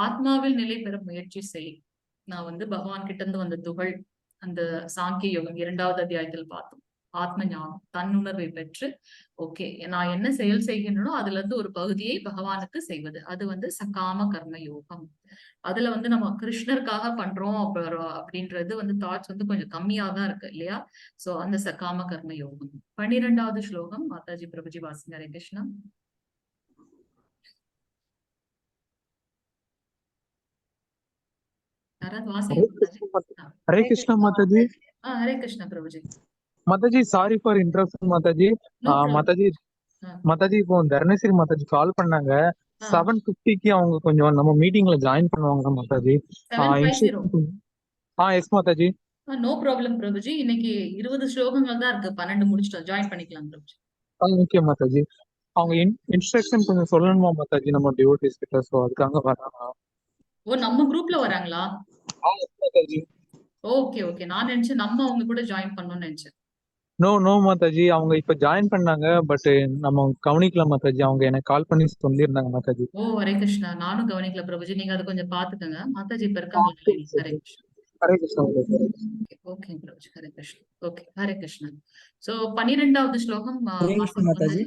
A: ஆத்மாவில் நிலை பெற முயற்சி செய். நான் வந்து பகவான் கிட்ட இருந்து வந்த துகள், அந்த சாங்கிய யோகம் 2வது அத்தியாயத்தில் பார்த்தோம். ஆத்ம ஞானம், தன்னுணர்வை பெற்று ஓகே நான் என்ன செயல் செய்கின்றனோ அதுல இருந்து ஒரு பகுதியை பகவானுக்கு செய்வது, அது வந்து சகாம கர்ம யோகம். அதுல வந்து நம்ம கிருஷ்ணருக்காக பண்றோம் அப்படின்றது வந்து தாட்ஸ் வந்து கொஞ்சம் கம்மியா தான் இருக்கு இல்லையா? சோ அந்த சகாம கர்ம யோகம். 12வது ஸ்லோகம் மாதாஜி பிரபுஜி வாசிங்க. ஹரே கிருஷ்ணா. யாராவது வாசிங்க Mataji.
I: Hare Krishna Mataji.
A: Hare Krishna Prabhuji.
I: Mataji sorry for interruption Mataji. Mataji Mataji இப்போ தர்ணேஸ்வரி மாதாஜி கால் பண்ணாங்க. 7:50க்கு அவங்க கொஞ்சம் நம்ம மீட்டிங்ல ஜாயின் பண்ணுவாங்க Mataji. Yes Mataji.
A: No problem Prabhuji. இன்னைக்கு 20 ஸ்லோகங்கள் தான் இருக்கு, 12 முடிச்சிட்டோம், ஜாயின் பண்ணிக்கலாம் பிரபுஜி.
I: ஓகே மாதாஜி. அவங்க இன்ஸ்ட்ரக்ஷன் கொஞ்சம் சொல்லணுமா மாதாஜி நம்ம டிவோட்டிஸ் கிட்ட? சோ அதுக்காக வராங்க.
A: ஓ நம்ம குரூப்ல வராங்களா?
I: மாதாஜி.
A: ஓகே ஓகே, நான் நினைச்சேன் நம்ம அவங்க கூட ஜாயின் பண்ணணும்னு நினைச்சேன்.
I: நோ மாதாஜி, அவங்க இப்ப ஜாயின் பண்ணாங்க, பட் நம்ம கவனிக்கல மாதாஜி. அவங்க எனக்கு கால் பண்ணி சொல்லியிருந்தாங்க மாதாஜி.
A: ஓ ஹரே கிருஷ்ணா, நானும் கவனிக்கல பிரபுஜி, நீங்க அதை கொஞ்சம் பாத்துக்கோங்க. மாதாஜி இப்ப இருக்காங்க. Hare Krishna.
I: Hare Krishna.
A: Okay Prabhuji, Hare Krishna. Okay Hare Krishna. So 12வது ஸ்லோகம்
C: ஹரே கிருஷ்ண மாதாஜி.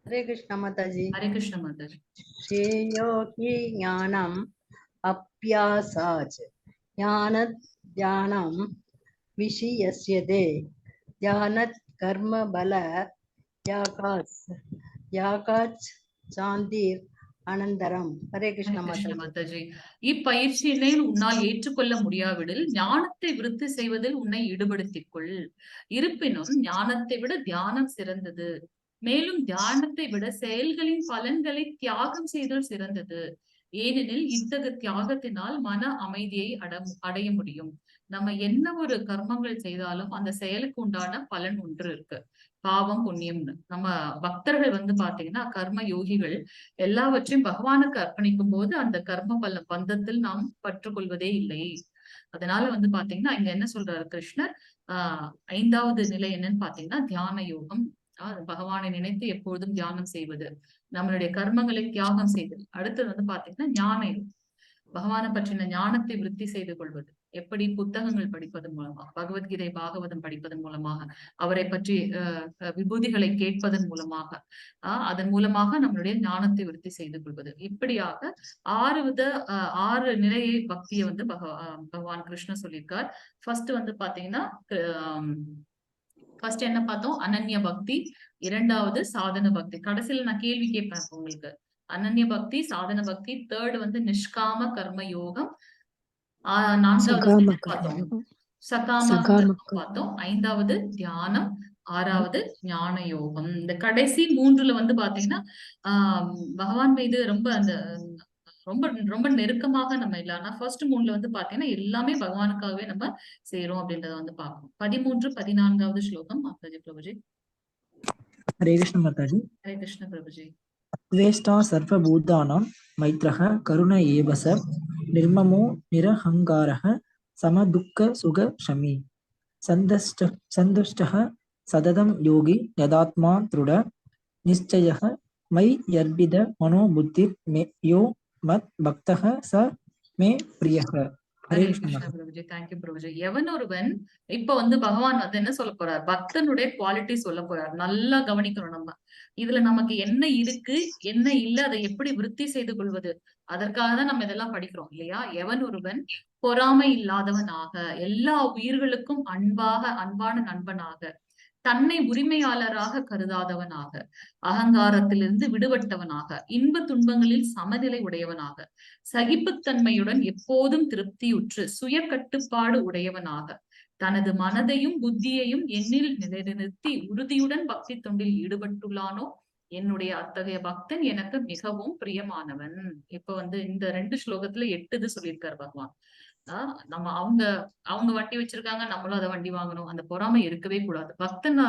G: हरे कृष्ण माताजी.
A: ஹரே கிருஷ்ணா மாதாஜி.
G: श्रेयो हि ज्ञानम् अभ्यासाच् ज्ञानं विषयस्यते ज्ञानत् कर्म बल याकाच சாந்தீர் அனந்தரம். ஹரே கிருஷ்ண
A: மாதாஜி. இப்பயிற்சியினை உன்னால் ஏற்றுக்கொள்ள முடியாவிடில் ஞானத்தை விருத்தி செய்வதில் உன்னை ஈடுபடுத்திக் கொள். இருப்பினும் ஞானத்தை விட தியானம் சிறந்தது, மேலும் தியானத்தை விட செயல்களின் பலன்களை தியாகம் செய்தல் சிறந்தது. ஏனெனில் இத்தகைய தியாகத்தினால் மன அமைதியை அடைய முடியும். நம்ம என்ன ஒரு கர்மங்கள் செய்தாலும் அந்த செயலுக்கு உண்டான பலன் ஒன்று இருக்கு, பாவம் புண்ணியம்னு. நம்ம பக்தர்கள் வந்து பாத்தீங்கன்னா கர்ம யோகிகள் எல்லாவற்றையும் பகவானுக்கு அர்ப்பணிக்கும் போது அந்த கர்ம பந்தத்தில் நாம் பற்றுக்கொள்வதே இல்லை. அதனால வந்து பாத்தீங்கன்னா இங்க என்ன சொல்றாரு கிருஷ்ணர், 5வது நிலை என்னன்னு பாத்தீங்கன்னா தியான யோகம். பகவானை நினைத்து எப்பொழுதும் தியானம் செய்வது, நம்மளுடைய கர்மங்களை தியாகம் செய்தல். அடுத்தது வந்து பாத்தீங்கன்னா ஞான யோகம், பகவானை பற்றின ஞானத்தை விருத்தி செய்து கொள்வது. எப்படி? புத்தகங்கள் படிப்பதன் மூலமாக, பகவத்கீதை பாகவதம் படிப்பதன் மூலமாக, அவரை பற்றி விபூதிகளை கேட்பதன் மூலமாக, அதன் மூலமாக நம்மளுடைய ஞானத்தை விருத்தி செய்து கொள்வது. இப்படியாக 6 நிலையை பக்தியை வந்து பகவான் கிருஷ்ணர் சொல்லியிருக்கார். ஃபர்ஸ்ட் வந்து பாத்தீங்கன்னா ஃபர்ஸ்ட் என்ன பார்த்தோம்? அனன்ய பக்தி. 2வது சாதன பக்தி. கடைசியில நான் கேள்வி கேட்பேன் உங்களுக்கு. அனன்ய பக்தி, சாதன பக்தி. 3rd வந்து நிஷ்காம கர்ம யோகம். 4வது பார்த்தோம் சகாம பார்த்தோம். 5வது தியானம். 6வது ஞான யோகம். இந்த கடைசி 3ல வந்து பாத்தீங்கன்னா பகவான் மீது ரொம்ப அந்த ரொம்ப ரொம்ப நெருக்கமாக நம்ம இல்ல. ஆனா ஃபர்ஸ்ட் 3ல வந்து பாத்தீங்கன்னா எல்லாமே பகவானுக்காகவே நம்ம செய்யறோம் அப்படின்றத வந்து பார்க்கணும். 13, 14வது ஸ்லோகம் மாதாஜி பிரபுஜி.
C: ஹரே கிருஷ்ண மாதாஜி.
A: ஹரே கிருஷ்ண பிரபுஜி.
C: அத்வேஷ்டா சர்வபூதானாம் மைத்ரஹ கருண ஏவச நிர்மமோ நிரஹங்காரஹ சமதுக்க சுக ஷமி சந்துஷ்டஹ சததம் யோகி யதாத்மா திருட நிச்சயஹ மை யர்பித மனோ புத்திர் யோ மத் பக்தஹ ச மே பிரியஹ.
A: ஹரே கிருஷ்ண பிரபுஜி. தேங்க்யூ பிரபுஜி. எவன் ஒருவன் இப்ப வந்து பகவான் வந்து என்ன சொல்ல போறார்? பக்தனுடைய குவாலிட்டி சொல்ல போறார். நல்லா கவனிக்கணும். நம்ம இதுல நமக்கு என்ன இருக்கு என்ன இல்ல, அதை எப்படி விருத்தி செய்து கொள்வது, அதற்காக தான் நம்ம இதெல்லாம் படிக்கிறோம் இல்லையா? எவன் ஒருவன் பொறாமை இல்லாதவனாக, எல்லா உயிர்களுக்கும் அன்பான நண்பனாக, தன்னை உரிமையாளராக கருதாதவனாக, அகங்காரத்திலிருந்து விடுபட்டவனாக, இன்ப துன்பங்களில் சமநிலை உடையவனாக, சகிப்புத்தன்மையுடன் எப்போதும் திருப்தியுற்று சுய கட்டுப்பாடு உடையவனாக, தனது மனதையும் புத்தியையும் என்னில் நிலைநிறுத்தி உறுதியுடன் பக்தி தொண்டில் ஈடுபட்டுள்ளானோ என்னுடைய அத்தகைய பக்தன் எனக்கு மிகவும் பிரியமானவன். இப்ப வந்து இந்த 2 ஸ்லோகத்துல 8 இது சொல்லியிருக்காரு பகவான். நம்ம அவங்க வண்டி வச்சிருக்காங்க, நம்மளும் அதை வண்டி வாங்கணும், அந்த பொறாமை இருக்கவே கூடாது. பக்தன்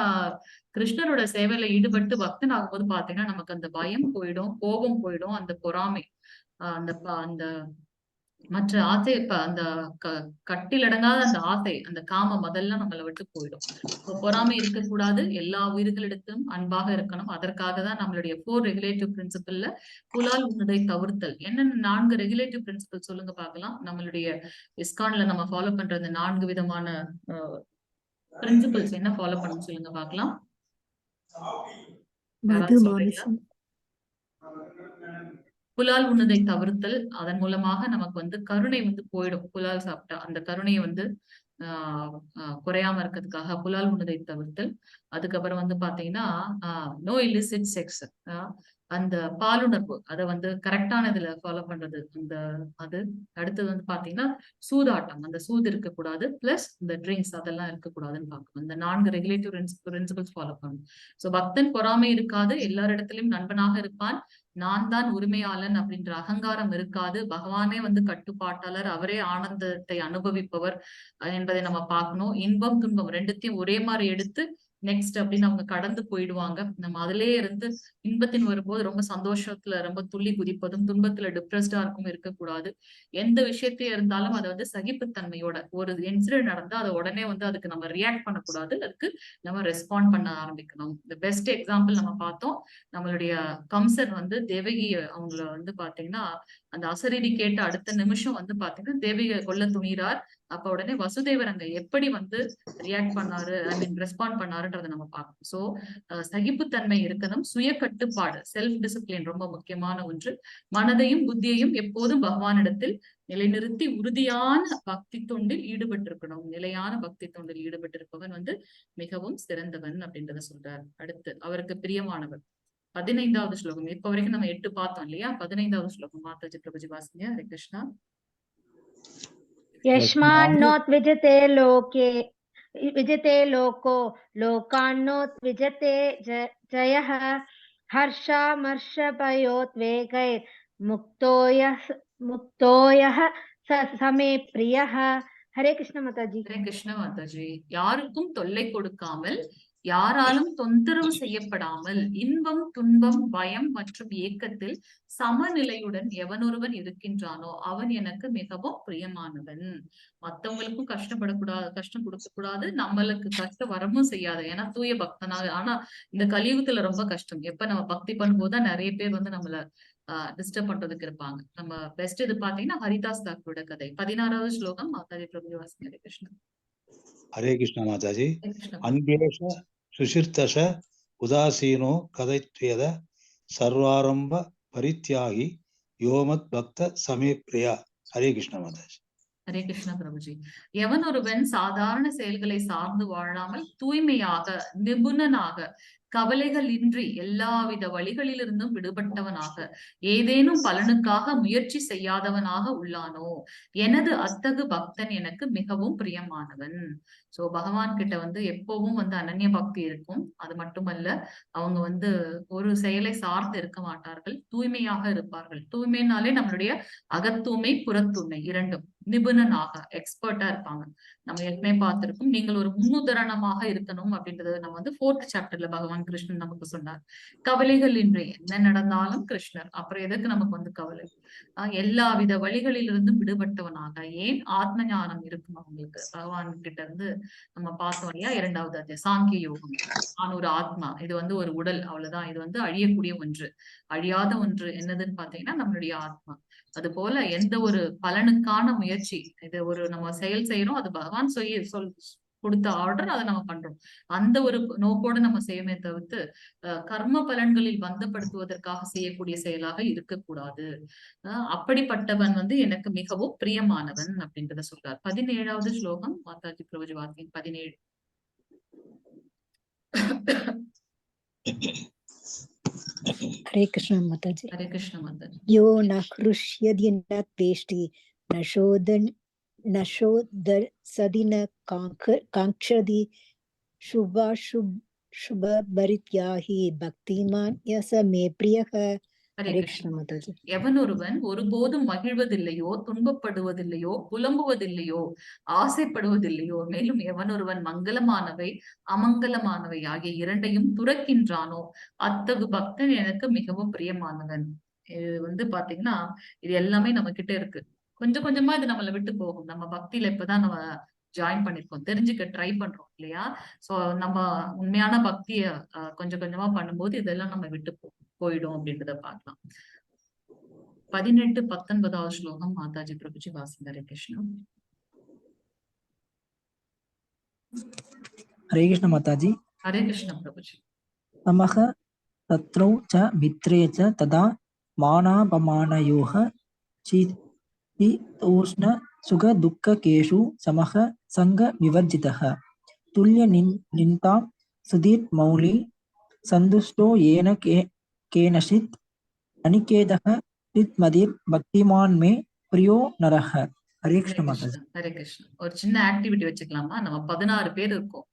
A: கிருஷ்ணரோட சேவையில ஈடுபட்டு பக்தன் ஆகும்போது பாத்தீங்கன்னா நமக்கு அந்த பயம் போயிடும், கோபம் போயிடும், அந்த பொறாமை அந்த மற்ற ஆசை, அந்த கட்டிலடங்காத அந்த ஆசை, அந்த காமம் அதெல்லாம் நம்மளை விட்டு போயிடும். பொறாமை இருக்கக்கூடாது, எல்லா உயிர்களிடத்திலும் அன்பாக இருக்கணும். அதற்காக தான் நம்மளுடைய 4 ரெகுலேட்டிவ் பிரின்சிபல்ல புலால் உன்னதை தவிர்த்தல். என்னென்ன 4 ரெகுலேட்டிவ் பிரின்சிபல் சொல்லுங்க பார்க்கலாம். நம்மளுடைய இஸ்கான்ல நம்ம ஃபாலோ பண்ற அந்த 4 விதமான பிரின்சிபல்ஸ் என்ன ஃபாலோ பண்ணணும் சொல்லுங்க பார்க்கலாம்.
H: மது
A: யாராவது சொல்றீங்களா?
H: மாமிசம்
A: புலால் உண்ணதை தவிர்த்தல், அதன் மூலமாக நமக்கு வந்து கருணை வந்து போயிடும். புலால் சாப்பிட்டா அந்த கருணையை வந்து குறையாம இருக்கிறதுக்காக புலால் உண்ணதை தவிர்த்தல். அதுக்கப்புறம் வந்து பாத்தீங்கன்னா நோ இல்லிசிட் செக்ஸ், அந்த பாலுணர்வு அதை வந்து கரெக்டான இதுல ஃபாலோ பண்றது. அது அடுத்தது வந்து பாத்தீங்கன்னா சூதாட்டம், அந்த சூது இருக்கக்கூடாது, பிளஸ் இந்த ட்ரிங்க்ஸ் அதெல்லாம் இருக்கக்கூடாதுன்னு பார்க்கணும். இந்த 4 ரெகுலேட்டிவ் பிரின்சிபல்ஸ் ஃபாலோ பண்ணணும். சோ பக்தன் பொறாமை இருக்காது, எல்லாரிடத்திலும் நண்பனாக இருப்பான், நான் தான் உரிமையாளன் அப்படின்ற அகங்காரம் இருக்காது, பகவானே வந்து கட்டுப்பாட்டாளர், அவரே ஆனந்தத்தை அனுபவிப்பவர் என்பதை நம்ம பார்க்கணும். இன்பம் துன்பம் ரெண்டுத்தையும் ஒரே மாதிரி எடுத்து நெக்ஸ்ட் அப்படின்னு அவங்க கடந்து போயிடுவாங்க. நம்ம அதிலே இருந்து இன்பத்தின் வரும்போது ரொம்ப சந்தோஷத்துல ரொம்ப துள்ளி குதிப்பதும், துன்பத்துல டிப்ரெஸ்டா இருக்கும் இருக்கக்கூடாது. எந்த விஷயத்தையும் இருந்தாலும் அதை வந்து சகிப்புத்தன்மையோட, ஒரு இன்சிடென்ட் நடந்தா அதை உடனே வந்து அதுக்கு நம்ம ரியாக்ட் பண்ணக்கூடாது, அதுக்கு நம்ம ரெஸ்பாண்ட் பண்ண ஆரம்பிக்கணும். இந்த பெஸ்ட் எக்ஸாம்பிள் நம்ம பார்த்தோம், நம்மளுடைய கம்சன் வந்து தேவகி அவங்கள வந்து பாத்தீங்கன்னா அந்த அசரீரி கேட்ட அடுத்த நிமிஷம் வந்து பாத்தீங்கன்னா தேவகியை கொல்ல துணிறார். அப்ப உடனே வசுதேவர் அங்க எப்படி வந்து ரியாக்ட் பண்ணாரு, ஐ மீன் ரெஸ்பாண்ட் பண்ணாருன்றதை நம்ம பார்க்கணும். சோ சகிப்புத்தன்மை இருக்கணும், சுய கட்டுப்பாடு, செல்ஃப் டிசிப்ளின் ரொம்ப முக்கியமான ஒன்று. மனதையும் புத்தியையும் எப்போதும் பகவானிடத்தில் நிலைநிறுத்தி உறுதியான பக்தி தொண்டில் ஈடுபட்டிருக்கணும். நிலையான பக்தி தொண்டில் ஈடுபட்டிருப்பவன் வந்து மிகவும் சிறந்தவன் அப்படின்றத சொல்றார். அடுத்து அவருக்கு பிரியமானவர் 15வது ஸ்லோகம். இப்ப வரைக்கும் நம்ம 8 பார்த்தோம் இல்லையா? 15வது ஸ்லோகம் மாதாஜி பிரபுஜி வாசிங்க. ஹரே கிருஷ்ணா.
E: यस्मान्नोत् विजते लोको लोकान्नोत् विजते जयः मुक्तो यः समे प्रियः. हरे कृष्ण माताजी.
A: ஹரே கிருஷ்ண மாதாஜி. யாருக்கும் தொல்லை கொடுக்காமல், யாராலும் தொந்தரவு செய்யப்படாமல், இன்பம் துன்பம் பயம் மற்றும் ஏக்கத்தில் சமநிலையுடன் எவனொருவன் இருக்கின்றானோ அவன் எனக்கு மிகவும் பிரியமானவன். மத்தவங்களுக்கும் கஷ்டம் கொடுக்க கூடாது, நம்மளுக்கு கஷ்டம் வரவும் செய்யாது. ஏன்னா தூய பக்தனாக. ஆனா இந்த கலியுகத்துல ரொம்ப கஷ்டம். எப்ப நம்ம பக்தி பண்ணும்போதுதான் நிறைய பேர் வந்து நம்மள டிஸ்டர்ப் பண்றதுக்கு இருப்பாங்க. நம்ம பெஸ்ட் இது பாத்தீங்கன்னா ஹரிதாஸ் தாக்கூரோட கதை. 16வது ஸ்லோகம் மாதாஜி பிரபு வாசிங்க. ஹரே கிருஷ்ணா.
B: ஹரே கிருஷ்ண மாதாஜி. அன்பேஷ சுஷிர்தஷ உதாசீனோ கதைத்வேத சர்வாரம்ப பரித்யாகி யோமத் பக்த சமே பிரியா. ஹரே கிருஷ்ண மாதாஜி.
A: ஹரே கிருஷ்ண பிரபுஜி. எவன் ஒருவன் சாதாரண செயல்களை சார்ந்து வாழாமல் தூய்மையாக, நிபுணனாக, கவலைகள் இன்றி எல்லாவித வழிகளிலிருந்தும் விடுபட்டவனாக, ஏதேனும் பலனுக்காக முயற்சி செய்யாதவனாக உள்ளானோ எனது அத்தகு பக்தன் எனக்கு மிகவும் பிரியமானவன். சோ பகவான் கிட்ட வந்து எப்பவும் வந்து அனன்ய பக்தி இருக்கும். அது மட்டுமல்ல, அவங்க வந்து ஒரு செயலை சார்ந்து இருக்க மாட்டார்கள், தூய்மையாக இருப்பார்கள். தூய்மைனாலே நம்மளுடைய அகத்தூய்மை புறத்தூய்மை இரண்டும், நிபுணனாக எக்ஸ்பர்ட்டா இருப்பாங்க. நம்ம ஏற்கனவே பார்த்திருக்கோம், நீங்கள் ஒரு முன்னுதாரணமாக இருக்கணும் அப்படின்றது நம்ம வந்து 4th சாப்டர்ல பகவான் கிருஷ்ணன் நமக்கு சொன்னார். கவலைகள் இன்றி என்ன நடந்தாலும் கிருஷ்ணர், அப்புறம் எதுக்கு நமக்கு வந்து கவலை? எல்லா வித வழிகளிலிருந்தும் விடுபட்டவனாக, ஏன் ஆத்ம ஞானம் இருக்கும் அவங்களுக்கு. பகவான் கிட்ட இருந்து நம்ம பார்த்தோம் இல்லையா 2வது அத்தியாயம் சாங்கிய யோகம். நான் ஒரு ஆத்மா, இது வந்து ஒரு உடல், அவ்வளவுதான். இது வந்து அழியக்கூடிய ஒன்று, அழியாத ஒன்று என்னதுன்னு பாத்தீங்கன்னா நம்மளுடைய ஆத்மா. அது போல எந்த ஒரு பலனுக்கான முயற்சி, இது ஒரு நம்ம செயல் செய்யறோம், அது பகவான் கொடுத்த ஆர்டர், அதை நம்ம பண்றோம். அந்த ஒரு நோக்கோட நம்ம செய்யவே தவிர்த்து கர்ம பலன்களில் பந்தப்படுத்துவதற்காக செய்யக்கூடிய செயலாக இருக்கக்கூடாது. அப்படிப்பட்டவன் வந்து எனக்கு மிகவும் பிரியமானவன் அப்படின்றத சொல்றார். 17வது ஸ்லோகம் மாதாஜி பிரபுஜி வாக்கியம் 17.
H: हरे कृष्ण माताजी.
A: हरे कृष्ण माताजी.
H: यो न हृष्यति न द्वेष्टि न शोधसदि न काङ्क्षति शुभपरित्यागी भक्तिमान् यस मे प्रियः. हरे कृष्ण माताजी.
A: எவனொருவன் ஒருபோதும் மகிழ்வதில்லையோ, துன்பப்படுவதில்லையோ, புலம்புவதில்லையோ, ஆசைப்படுவதில்லையோ, மேலும் எவனொருவன் மங்களமானவை அமங்கலமானவை ஆகிய இரண்டையும் துறக்கின்றானோ அத்தகு பக்தன் எனக்கு மிகவும் பிரியமானவன். இது வந்து பாத்தீங்கன்னா இது எல்லாமே நம்ம கிட்ட இருக்கு. கொஞ்சம் கொஞ்சமா இது நம்மளை விட்டு போகும். நம்ம பக்தியில இப்பதான் நம்ம ஜாயின் பண்ணிருக்கோம், தெரிஞ்சுக்க ட்ரை பண்றோம் இல்லையா? சோ நம்ம உண்மையான பக்திய கொஞ்சம் கொஞ்சமா பண்ணும்போது இதெல்லாம் நம்ம விட்டு போயிடும் அப்படின்றத பார்க்கலாம். 18, 19வது ஸ்லோகம் மாதாஜி பிரபுஜி வாசிங்க. ஹரே கிருஷ்ணா.
C: हरे कृष्ण माताजी।
A: हरे कृष्ण प्रभुजी।
C: समः शत्रौ च मित्रे च तदा मानापमानयोः शीतोष्ण सुख दुःखकेषु समः सङ्गविवर्जितः तुल्यनिन्दां सुधीर्मौली सन्तुष्टो येन केनचित् अनिकेतः चित्मदिर् भक्तिमान् मे प्रियो नरः। हरे कृष्ण माताजी।
A: ஹரே கிருஷ்ணா. ஒரு சின்ன ஆக்டிவிட்டி வச்சுக்கலாமா? நம்ம 16 பேர் இருக்கோம்.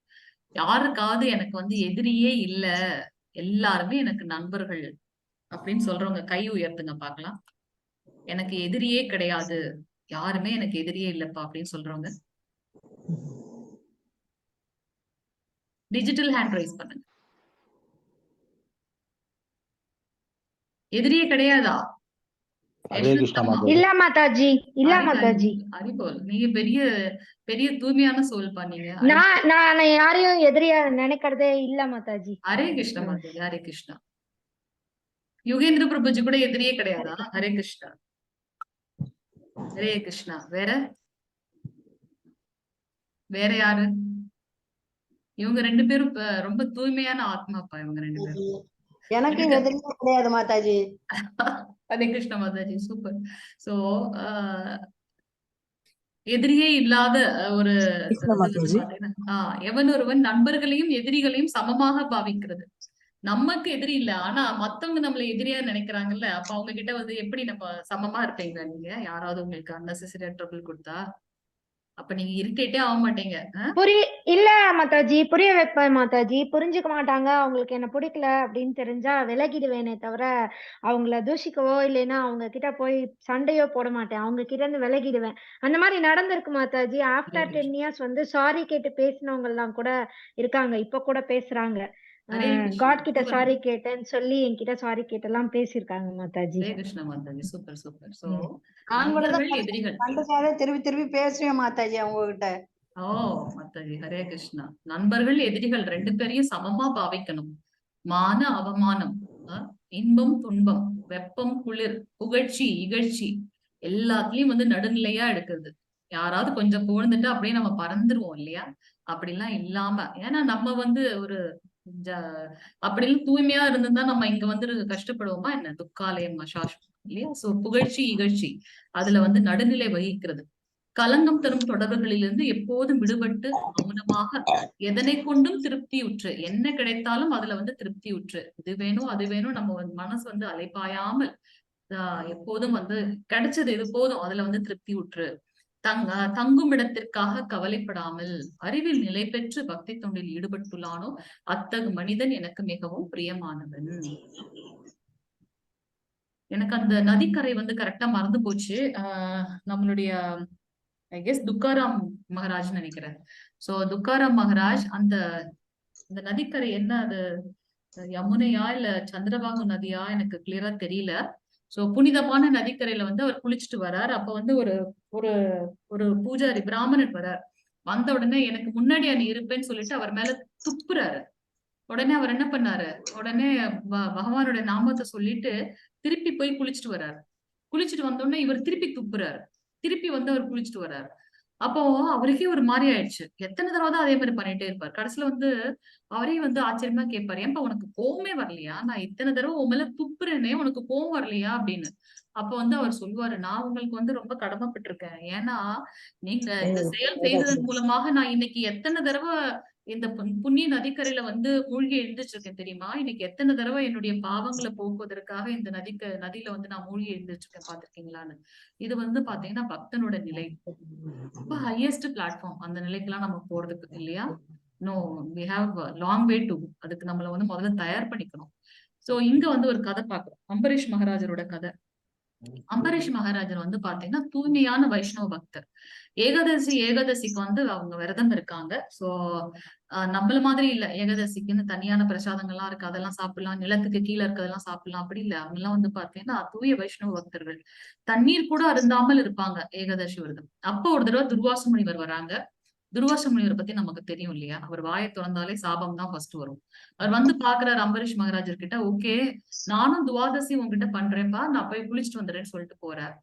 A: யாருக்காவது எனக்கு வந்து எதிரியே இல்ல, எல்லாருமே எனக்கு நண்பர்கள் அப்படின்னு சொல்றவங்க கை உயர்த்துங்க பார்க்கலாம். எனக்கு எதிரியே கிடையாது, யாருமே எனக்கு எதிரியே இல்லப்பா அப்படின்னு சொல்றவங்க டிஜிட்டல் ஹேண்ட் ரைஸ் பண்ணுங்க. எதிரியே கிடையாதா?
B: ஹரே கிருஷ்ணா மாதாஜி.
E: இல்ல மாதாஜி, இல்ல மாதாஜி.
A: ஹரிபோல், நீங்க பெரிய பெரிய தூய்மையான சோல் பண்ணீங்க.
E: நான் யாரையும் எதிரியா நினைக்கிறதே இல்ல மாதாஜி.
A: ஹரே கிருஷ்ணா மாதாஜி. ஹரே கிருஷ்ணா. யுகேந்திர பிரபுஜி கூட எதிரியே கிடையாதா? ஹரே கிருஷ்ணா. ஹரே கிருஷ்ணா. வேற வேற யாரு? இவங்க 2 பேரும் ரொம்ப தூய்மையான ஆத்மாப்பா. இவங்க 2 பேரும்
G: எனக்கு எதிரியே கிடையாது மாதாஜி.
A: ஹரே கிருஷ்ணா மாதாஜி. சூப்பர். சோ எதிரியே இல்லாத ஒரு எவன் ஒருவன் நண்பர்களையும் எதிரிகளையும் சமமாக பாவிக்கிறது. நமக்கு எதிரி இல்ல, ஆனா மத்தவங்க நம்மள எதிரியா நினைக்கிறாங்கல்ல, அப்ப அவங்க கிட்ட வந்து எப்படி நம்ம சமமா இருப்பீங்க? நீங்க யாராவது உங்களுக்கு அன்னெசரியா ட்ரபிள் கொடுத்தா அப்ப நீங்க இரிட்டேட்டே ஆக மாட்டீங்க.
E: இல்ல மாதாஜி, புரிய வைப்பேன் மாதாஜி. புரிஞ்சுக்க மாட்டாங்க, அவங்களுக்கு என்ன பிடிக்கல அப்படின்னு தெரிஞ்சா விலகிடுவேனே தவிர அவங்கள தூஷிக்கவோ இல்லைன்னா அவங்க கிட்ட போய் சண்டையோ போட மாட்டேன். அவங்க கிட்ட இருந்து விலகிடுவேன். அந்த மாதிரி நடந்திருக்கு மாதாஜி. ஆஃப்டர் 10 இயர்ஸ் வந்து சாரி கேட்டு பேசினவங்க எல்லாம் கூட இருக்காங்க, இப்ப கூட பேசுறாங்க. காட் கிட்ட சாரி கேட்டேன்னு சொல்லி என்கிட்ட சாரி கேட்டெல்லாம் பேசியிருக்காங்க Mataji.
A: Hare Krishna Mataji. Super super. So
G: நான் கூட தான்
A: நண்பர்கள் எதிரிகள்
G: கண்டுக்காத திருப்பி திருப்பி பேசுவேன் மாதாஜி அவங்க கிட்ட.
A: ஓ மாதாஜி. ஹரே கிருஷ்ணா. நண்பர்கள் எதிரிகள் 2 பேரையும் சமமா பாவிக்கணும். மான அவமானம், இன்பம் துன்பம், வெப்பம் குளிர், புகழ்ச்சி இகழ்ச்சி எல்லாத்துலயும் வந்து நடுநிலையா எடுக்கிறது. யாராவது கொஞ்சம் புகழ்ந்துட்டு அப்படியே நம்ம பறந்துருவோம் இல்லையா? அப்படிலாம் இல்லாம, ஏன்னா நம்ம வந்து ஒரு அப்படிலாம் தூய்மையா இருந்திருந்தா நம்ம இங்க வந்து கஷ்டப்படுவோமா என்ன? துக்காலயம் சாஸ்வதம் இல்லையா? சோ புகழ்ச்சி இகழ்ச்சி அதுல வந்து நடுநிலை வகிக்கிறது. களங்கம் தரும் தொடர்புகளிலிருந்து எப்போதும் விடுபட்டு மௌனமாக எதனை கொண்டும் திருப்தியுற்று, என்ன கிடைத்தாலும் அதுல வந்து திருப்தியுற்று, இது வேணும் அது வேணும் நம்ம மனசு வந்து அலைப்பாயாமல் எப்போதும் வந்து கிடைச்சது இது போதும் அதுல வந்து திருப்தி உற்று தங்கும் இடத்திற்காக கவலைப்படாமல் அறிவில் நிலை பெற்று பக்தி தொண்டில் ஈடுபட்டுள்ளானோ அத்தகு மனிதன் எனக்கு மிகவும் பிரியமானவன். எனக்கு அந்த நதிக்கரை வந்து கரெக்டா மறந்து போச்சு. நம்மளுடைய ஐ கெஸ் துக்காராம் மகாராஜ் நினைக்கிறேன். சோ துக்காராம் மகாராஜ் அந்த நதிக்கரை என்ன, அது யமுனையா இல்ல சந்திரபாகு நதியா எனக்கு கிளியரா தெரியல. சோ புனிதமான நதிக்கரையில வந்து அவர் குளிச்சுட்டு வர்றார். அப்ப வந்து ஒரு ஒரு ஒரு பூஜாரி பிராமணர் வர்றார். வந்த உடனே எனக்கு முன்னாடி நீ இருப்பேன்னு சொல்லிட்டு அவர் மேல துப்புறாரு. உடனே அவர் என்ன பண்ணாரு, உடனே பகவானோட நாமத்தை சொல்லிட்டு திருப்பி போய் குளிச்சுட்டு வர்றாரு. குளிச்சுட்டு வந்த உடனே இவர் திருப்பி துப்புறாரு. திருப்பி வந்து அவர் குளிச்சுட்டு வர்றாரு. அப்போ அவருக்கே ஒரு மாதிரி ஆயிடுச்சு. எத்தனை தடவை தான் அதே மாதிரி பண்ணிட்டே இருப்பார். கடைசியில வந்து அவரே வந்து ஆச்சரியமா கேட்பாரு, ஏன்பா உனக்கு கோவமே வரலையா? நான் இத்தனை தடவை உன் மேல துப்புறேனே, உனக்கு கோவம் வரலையா அப்படின்னு. அப்ப வந்து அவர் சொல்லுவாரு, நான் உங்களுக்கு வந்து ரொம்ப கடமைப்பட்டிருக்கேன். ஏன்னா நீங்க இந்த செயல் செய்ததன் மூலமாக நான் இன்னைக்கு எத்தனை தடவை இந்த புண்ணிய நதிக்கரையில வந்து மூழ்கி எழுந்திருச்சிருக்கேன் தெரியுமா? இன்னைக்கு எத்தனை தடவை என்னுடைய பாவங்களை போக்குவதற்காக இந்த நதியில வந்து நான் மூழ்கி எழுந்திருச்சிருக்கேன் பாத்திருக்கீங்களான்னு. இது வந்து பாத்தீங்கன்னா பக்தனோட நிலை, ரொம்ப ஹையஸ்ட் பிளாட்ஃபார்ம். அந்த நிலைக்கெல்லாம் நம்ம போறதுக்கு இல்லையா? No, we have long way to. அதுக்கு நம்மள வந்து முதல்ல தயார் பண்ணிக்கணும். சோ இங்க வந்து ஒரு கதை பாக்குறோம், அம்பரீஷ் மகாராஜரோட கதை. அம்பரீஷ் மகாராஜர் வந்து பாத்தீங்கன்னா தூய்மையான வைஷ்ணவ பக்தர். ஏகாதசிக்கு வந்து அவங்க விரதம் இருக்காங்க. சோ நம்மள மாதிரி இல்ல, ஏகாதசிக்குன்னு தனியான பிரசாதங்கள்லாம் இருக்கு, அதெல்லாம் சாப்பிடலாம், நிலத்துக்கு கீழே இருக்கிறதெல்லாம் சாப்பிடலாம், அப்படி இல்ல. அவங்க எல்லாம் வந்து பாத்தீங்கன்னா தூய வைஷ்ணவ பக்தர்கள். தண்ணீர் கூட அருந்தாமல் இருப்பாங்க ஏகாதசி விரதம். அப்போ ஒரு தடவை துர்வாச முனிவர் வராங்க. துர்வாச முனிவரை பத்தி நமக்கு தெரியும் இல்லையா? அவர் வாயை திறந்தாலே சாபம் தான் ஃபர்ஸ்ட் வரும். அவர் வந்து பாக்குறாரு அம்பரீஷ் மகாராஜர் கிட்ட, ஓகே நானும் துவாதசி உங்ககிட்ட பண்றேன்ப்பா, நான் போய் குளிச்சுட்டு வந்துடுறேன்னு சொல்லிட்டு போறார்.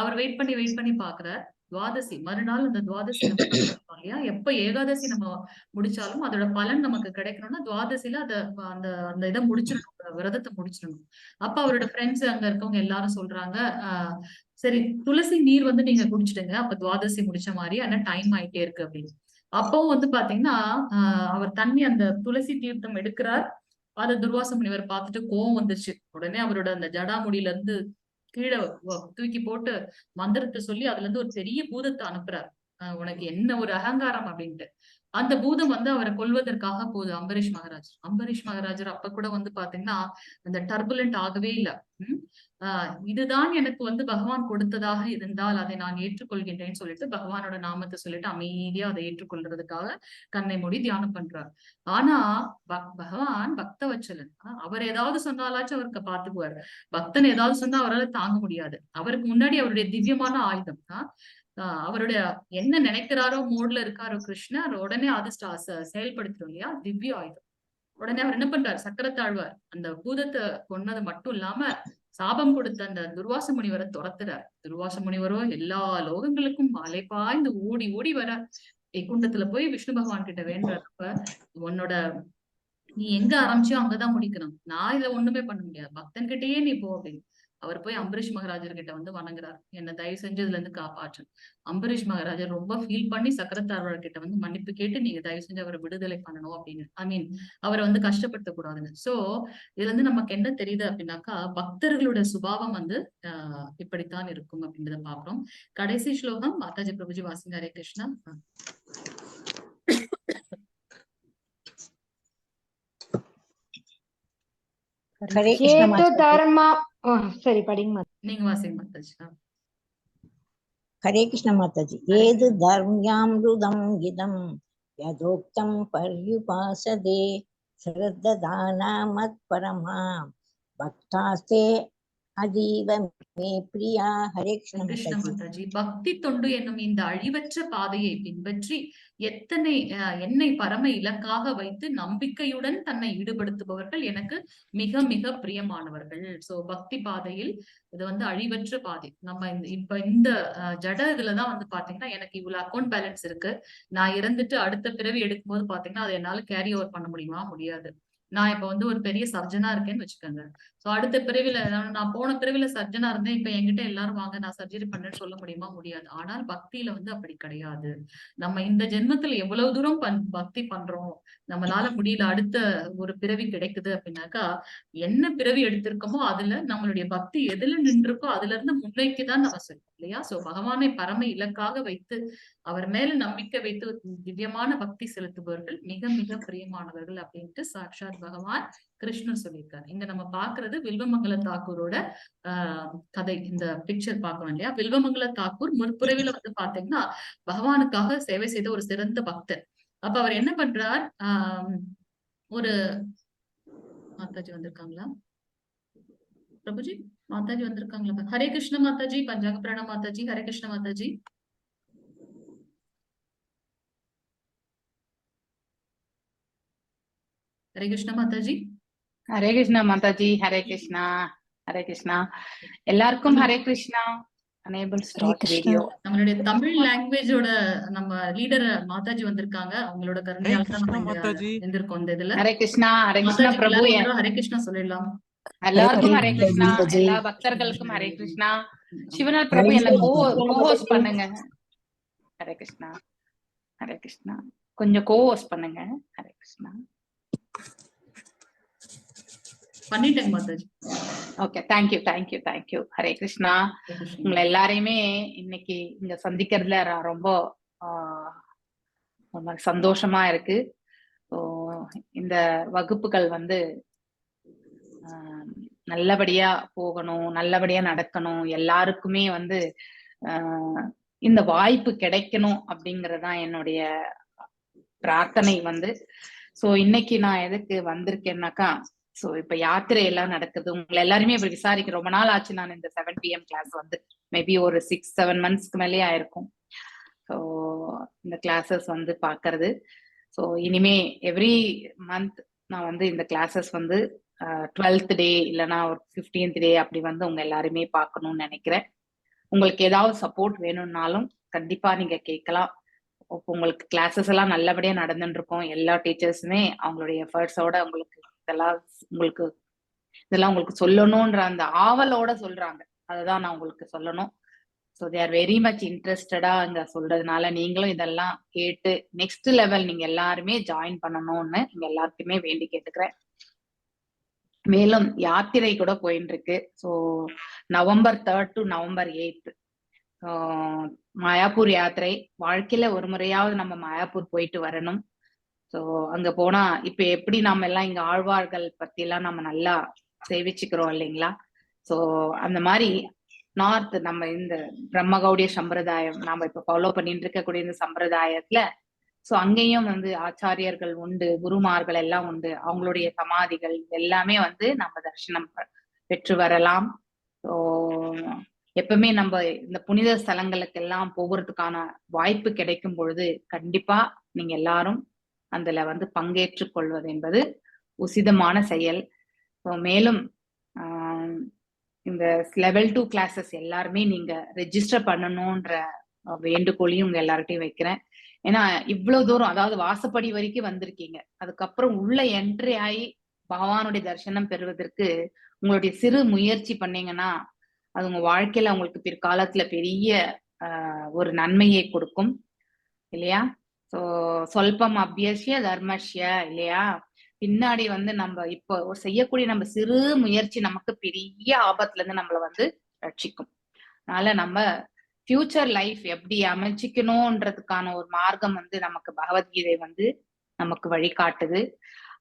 A: அவர் வெயிட் பண்ணி பாக்குறார். துவாதசி மறுநாள் அந்த துவாதசி நம்ம கடைபிடிப்போம் இல்லையா? எப்ப ஏகாதசி நம்ம முடிச்சாலும் அதோட பலன் நமக்கு கிடைக்கணும்னா துவாதசியில அந்த அந்த இதை முடிச்சிடணும், விரதத்தை முடிச்சிடணும். அப்ப அவரோட ஃப்ரெண்ட்ஸ் அங்க இருக்கவங்க எல்லாரும் சொல்றாங்க, சரி துளசி நீர் வந்து நீங்க குடிச்சிடுங்க, அப்ப துவாதசி முடிச்ச மாதிரி, ஆனா டைம் ஆயிட்டே இருக்கு அப்படின்னு. அப்பவும் வந்து பாத்தீங்கன்னா அவர் தண்ணி அந்த துளசி தீர்த்தம் எடுக்கிறார். அதை துர்வாச முனிவர் பார்த்துட்டு கோவம் வந்துச்சு. உடனே அவரோட அந்த ஜடாமுடியில இருந்து கீழே தூக்கி போட்டு மந்திரத்தை சொல்லி அதுல இருந்து ஒரு பெரிய பூதத்தை அனுப்புறார். உனக்கு என்ன ஒரு அகங்காரம் அப்படின்ட்டு. அந்த பூதம் வந்து அவரை கொல்வதற்காக போகுது அம்பரீஷ் மகாராஜர் அப்ப கூட வந்து பாத்தீங்கன்னா அந்த டர்புலண்ட் ஆகவே இல்லை. இதுதான் எனக்கு வந்து பகவான் கொடுத்ததாக இருந்தால் அதை நான் ஏற்றுக்கொள்கின்றேன்னு சொல்லிட்டு பகவானோட நாமத்தை சொல்லிட்டு அமைதியா அதை ஏற்றுக்கொள்றதுக்காக கண்ணை மூடி தியானம் பண்றார். ஆனா பகவான் பக்தவச்சலன், அவர் ஏதாவது சொன்னாலாச்சும் அவருக்கு பாத்துக்குவார். பக்தன் ஏதாவது சொன்னா அவரால் தாங்க முடியாது. அவருக்கு முன்னாடி அவருடைய திவ்யமான ஆயுதம் அவருடைய என்ன நினைக்கிறாரோ மோட்ல இருக்காரோ கிருஷ்ணர், உடனே அது செயல்படுத்துறோம் இல்லையா, திவ்ய ஆயுதம். உடனே அவர் என்ன பண்றாரு, சக்கரத்தாழ்வார் அந்த பூதத்தை கொன்னது மட்டும் இல்லாம சாபம் கொடுத்த அந்த துர்வாச முனிவரை துரத்துறார். துர்வாச முனிவரோ எல்லா லோகங்களுக்கும் அலை பாய்ந்து ஓடி ஓடி வர வைகுண்டத்துல போய் விஷ்ணு பகவான் கிட்ட வேண்டுறப்ப, உன்னோட நீ எங்க ஆரம்பிச்சியோ அங்கதான் முடிக்கணும், நான் இதை ஒண்ணுமே பண்ண முடியாது, பக்தன் கிட்டயே நீ போ அப்படின்னு. அவர் போய் அம்பரீஷ் மகாராஜர் கிட்ட வந்து வணங்குறார், என்ன தயவு செஞ்சு இதுல இருந்து காப்பாற்று. அம்பரீஷ் மகாராஜர் ரொம்ப ஃபீல் பண்ணி சக்கரத்தாழ்வார் கிட்ட வந்து மன்னிப்பு கேட்டு நீங்க தயவு செஞ்சு அவரை விடுதலை பண்ணணும் அப்படின்னு, அவரை வந்து கஷ்டப்படுத்த கூடாதுன்னு. சோ இதுல இருந்து நமக்கு என்ன தெரியுது அப்படின்னாக்கா, பக்தர்களுடைய சுபாவம் வந்து இப்படித்தான் இருக்கும் அப்படின்றத பாக்குறோம். கடைசி ஸ்லோகம் மாதாஜி பிரபுஜி வாசிங்க. ஹரே கிருஷ்ணா.
F: ஹரே கிருஷ்ண
E: தர்மா சரி படிங்க
A: நீங்க வாசிங்க மாதாஜி.
F: ஹரே கிருஷ்ண மாதாஜி. ஏது தர்மியாம்ருதம் இதம் யதோக்தம் பர்யுபாசதே ஸ்ரத்ததானா மத் பரமா பக்தாஸ்தே அதீவ மே பிரியா. ஹரே
A: கிருஷ்ண மாதாஜி. பக்தி தொண்டு என்னும் இந்த அழிவற்ற பாதையை பின்பற்றி என்னை பரம இலக்காக வைத்து நம்பிக்கையுடன் தன்னை ஈடுபடுத்துபவர்கள் எனக்கு மிக மிக பிரியமானவர்கள். சோ பக்தி பாதையில் இது வந்து அழிவற்ற பாதை. நம்ம இப்ப இந்த ஜட இதுலதான் வந்து பாத்தீங்கன்னா எனக்கு இவ்வளவு அக்கௌண்ட் பேலன்ஸ் இருக்கு, நான் இறந்துட்டு அடுத்த பிறவி எடுக்கும்போது பாத்தீங்கன்னா அதை என்னால கேரி ஓவர் பண்ண முடியாது. நான் இப்ப வந்து ஒரு பெரிய சர்ஜனா இருக்கேன்னு வச்சுக்கோங்க. சோ அடுத்த பிறவில நான் போன பிறவில சர்ஜனா இருந்தேன், இப்ப என்கிட்ட எல்லாரும் வாங்க நான் சர்ஜரி பண்ணேன்னு சொல்ல முடியாது. ஆனால் பக்தியில வந்து அப்படி கிடையாது. நம்ம இந்த ஜென்மத்துல எவ்வளவு தூரம் பக்தி பண்றோம், நம்மளால முடியல, அடுத்த ஒரு பிறவி கிடைக்குது அப்படின்னாக்கா என்ன பிறவி எடுத்திருக்கோமோ அதுல நம்மளுடைய பக்தி எதுல நின்றுருக்கோ அதுல இருந்து முன்வைக்குதான் நம்ம சொல்றோம் இல்லையா? சோ பகவானை பரம இலக்காக வைத்து அவர் மேல நம்பிக்கை வைத்து திவ்யமான பக்தி செலுத்துபவர்கள் மிக மிக பிரியமானவர்கள் அப்படின்ட்டு சாட்சாத் பகவான் கிருஷ்ணர் சொல்லியிருக்காரு. இங்க நம்ம பாக்குறது வில்வமங்கல தாக்கூரோட கதை. இந்த பிக்சர் பாக்கணும் இல்லையா? வில்வமங்கல தாக்கூர் முற்பிறவில வந்து பாத்தீங்கன்னா பகவானுக்காக சேவை செய்த ஒரு சிறந்த பக்தர். அப்ப அவர் என்ன பண்றார், ஒரு மாதாஜி வந்திருக்காங்களா பிரபுஜி? மாதாஜி வந்திருக்காங்களா? ஹரே கிருஷ்ண மாதாஜி. பஞ்சாங்க பிரணாம் மாதாஜி. ஹரே கிருஷ்ண மாதாஜி. ஹரே கிருஷ்ண மாதாஜி.
J: ஹரே கிருஷ்ணா மாதாஜி. ஹரே கிருஷ்ணா. ஹரே கிருஷ்ணா. எல்லாருக்கும் ஹரே கிருஷ்ணா.
A: நம்மளுடைய தமிழ் லாங்குவேஜோட நம்ம லீடர் மாதாஜி வந்திருக்காங்க. அவங்களோட கருணையால தான் நம்ம வந்திருக்கோம் இந்த இதுல.
J: ஹரே கிருஷ்ணா. ஹரே கிருஷ்ணா பிரபு.
A: ஹரே கிருஷ்ணா சொல்லிடலாம்.
J: எல்லாருக்கும் ஹரே கிருஷ்ணா. எல்லா பக்தர்களுக்கும் ஹரே கிருஷ்ணா. சிவனால் பிரபு என்ன கோஹோஸ்ட் பண்ணுங்க. ஹரே கிருஷ்ணா. ஹரே கிருஷ்ணா. கொஞ்சம் கோஹோஸ்ட் பண்ணுங்க. ஹரே கிருஷ்ணா.
A: பண்ணிட்டேங்க மாதாஜி.
J: Okay, thank you. ஹரே கிருஷ்ணா. உங்களை எல்லாரையுமே இன்னைக்கு இங்க சந்திக்கிறதுல ரொம்ப சந்தோஷமா இருக்கு. இந்த வகுப்புகள் வந்து நல்லபடியா போகணும், நல்லபடியா நடக்கணும், எல்லாருக்குமே வந்து இந்த வாய்ப்பு கிடைக்கணும் அப்படிங்கறதுதான் என்னுடைய பிரார்த்தனை வந்து. சோ இன்னைக்கு நான் எதுக்கு வந்திருக்கேன்னாக்கா, சோ இப்ப யாத்திரை எல்லாம் நடக்குது, உங்களை எல்லாருமே இப்ப விசாரிக்க ரொம்ப நாள் ஆச்சு. நான் இந்த 7 PM கிளாஸ் வந்து மேபி ஒரு 6-7 மந்த்ஸ்க்கு மேலேயே ஆயிருக்கும். ஸோ இந்த கிளாஸஸ் வந்து பாக்குறது. ஸோ இனிமே எவ்ரி மந்த் நான் வந்து இந்த கிளாஸஸ் வந்து 12th டே இல்லைன்னா ஒரு 15th டே அப்படி வந்து உங்க எல்லாருமே பார்க்கணும்னு நினைக்கிறேன். உங்களுக்கு ஏதாவது சப்போர்ட் வேணும்னாலும் கண்டிப்பா நீங்க கேட்கலாம். இப்போ உங்களுக்கு கிளாஸஸ் எல்லாம் நல்லபடியா நடந்துட்டு இருக்கோம். எல்லா டீச்சர்ஸுமே அவங்களுடைய எஃபர்ட்ஸோட உங்களுக்கு இதெல்லாம் உங்களுக்கு சொல்லணும்ன்ற அந்த ஆவலோட சொல்றாங்க. அதுதான் நான் உங்களுக்கு சொல்லணும். So they are very much இன்ட்ரெஸ்டடா அங்க சொல்றதுனால நீங்களும் இதெல்லாம் கேட்டு நெக்ஸ்ட் லெவல் நீங்க எல்லாருமே ஜாயின் பண்ணணும்னு நீங்க எல்லாருக்குமே வேண்டி கேட்டுக்கிறேன். மேலும் யாத்திரை கூட போயிட்டு இருக்கு. So November 3rd to November 8th Mayapur யாத்திரை. வாழ்க்கையில ஒரு முறையாவது நம்ம மாயாப்பூர் போயிட்டு வரணும். ஸோ அங்க போனா இப்ப எப்படி நம்ம எல்லாம் இங்க ஆழ்வார்கள் பத்தி எல்லாம் நம்ம நல்லா சேவிச்சுக்கிறோம் இல்லைங்களா? ஸோ அந்த மாதிரி நார்த் நம்ம இந்த பிரம்மகௌடிய சம்பிரதாயம் நாம இப்ப ஃபாலோ பண்ணிட்டு இருக்கக்கூடிய இந்த சம்பிரதாயத்துல சோ அங்கேயும் வந்து ஆச்சாரியர்கள் உண்டு, குருமார்கள் எல்லாம் உண்டு. அவங்களுடைய சமாதிகள் எல்லாமே வந்து நம்ம தரிசனம் பெற்று வரலாம். ஸோ எப்பவுமே நம்ம இந்த புனித ஸ்தலங்களுக்கு எல்லாம் போகிறதுக்கான வாய்ப்பு கிடைக்கும் பொழுது கண்டிப்பா நீங்க எல்லாரும் அதுல வந்து பங்கேற்றுக் கொள்வது என்பது உசிதமான செயல். மேலும் இந்த level 2 கிளாஸஸ் எல்லாருமே நீங்க ரெஜிஸ்டர் பண்ணணும்ன்ற வேண்டுகோளையும் உங்க எல்லார்ட்டையும் வைக்கிறேன். ஏன்னா இவ்வளவு தூரம், அதாவது வாசப்படி வரைக்கும் வந்திருக்கீங்க, அதுக்கப்புறம் உள்ள என்ட்ரி ஆகி பகவானுடைய தரிசனம் பெறுவதற்கு உங்களுடைய சிறு முயற்சி பண்ணீங்கன்னா அது உங்க வாழ்க்கையில உங்களுக்கு பிற்காலத்துல பெரிய ஒரு நன்மையை கொடுக்கும் இல்லையா? சோ சொல்பம் அபியசிய தர்மஷ்ய இல்லையா? பின்னாடி வந்து நம்ம இப்போ செய்யக்கூடிய நம்ம சிறு முயற்சி நமக்கு பெரிய ஆபத்துல இருந்து நம்மள வந்து ரட்சிக்கும். அதனால நம்ம ஃபியூச்சர் லைஃப் எப்படி அமைச்சிக்கணும்ன்றதுக்கான ஒரு மார்க்கம் வந்து நமக்கு பகவத்கீதை வந்து நமக்கு வழிகாட்டுது.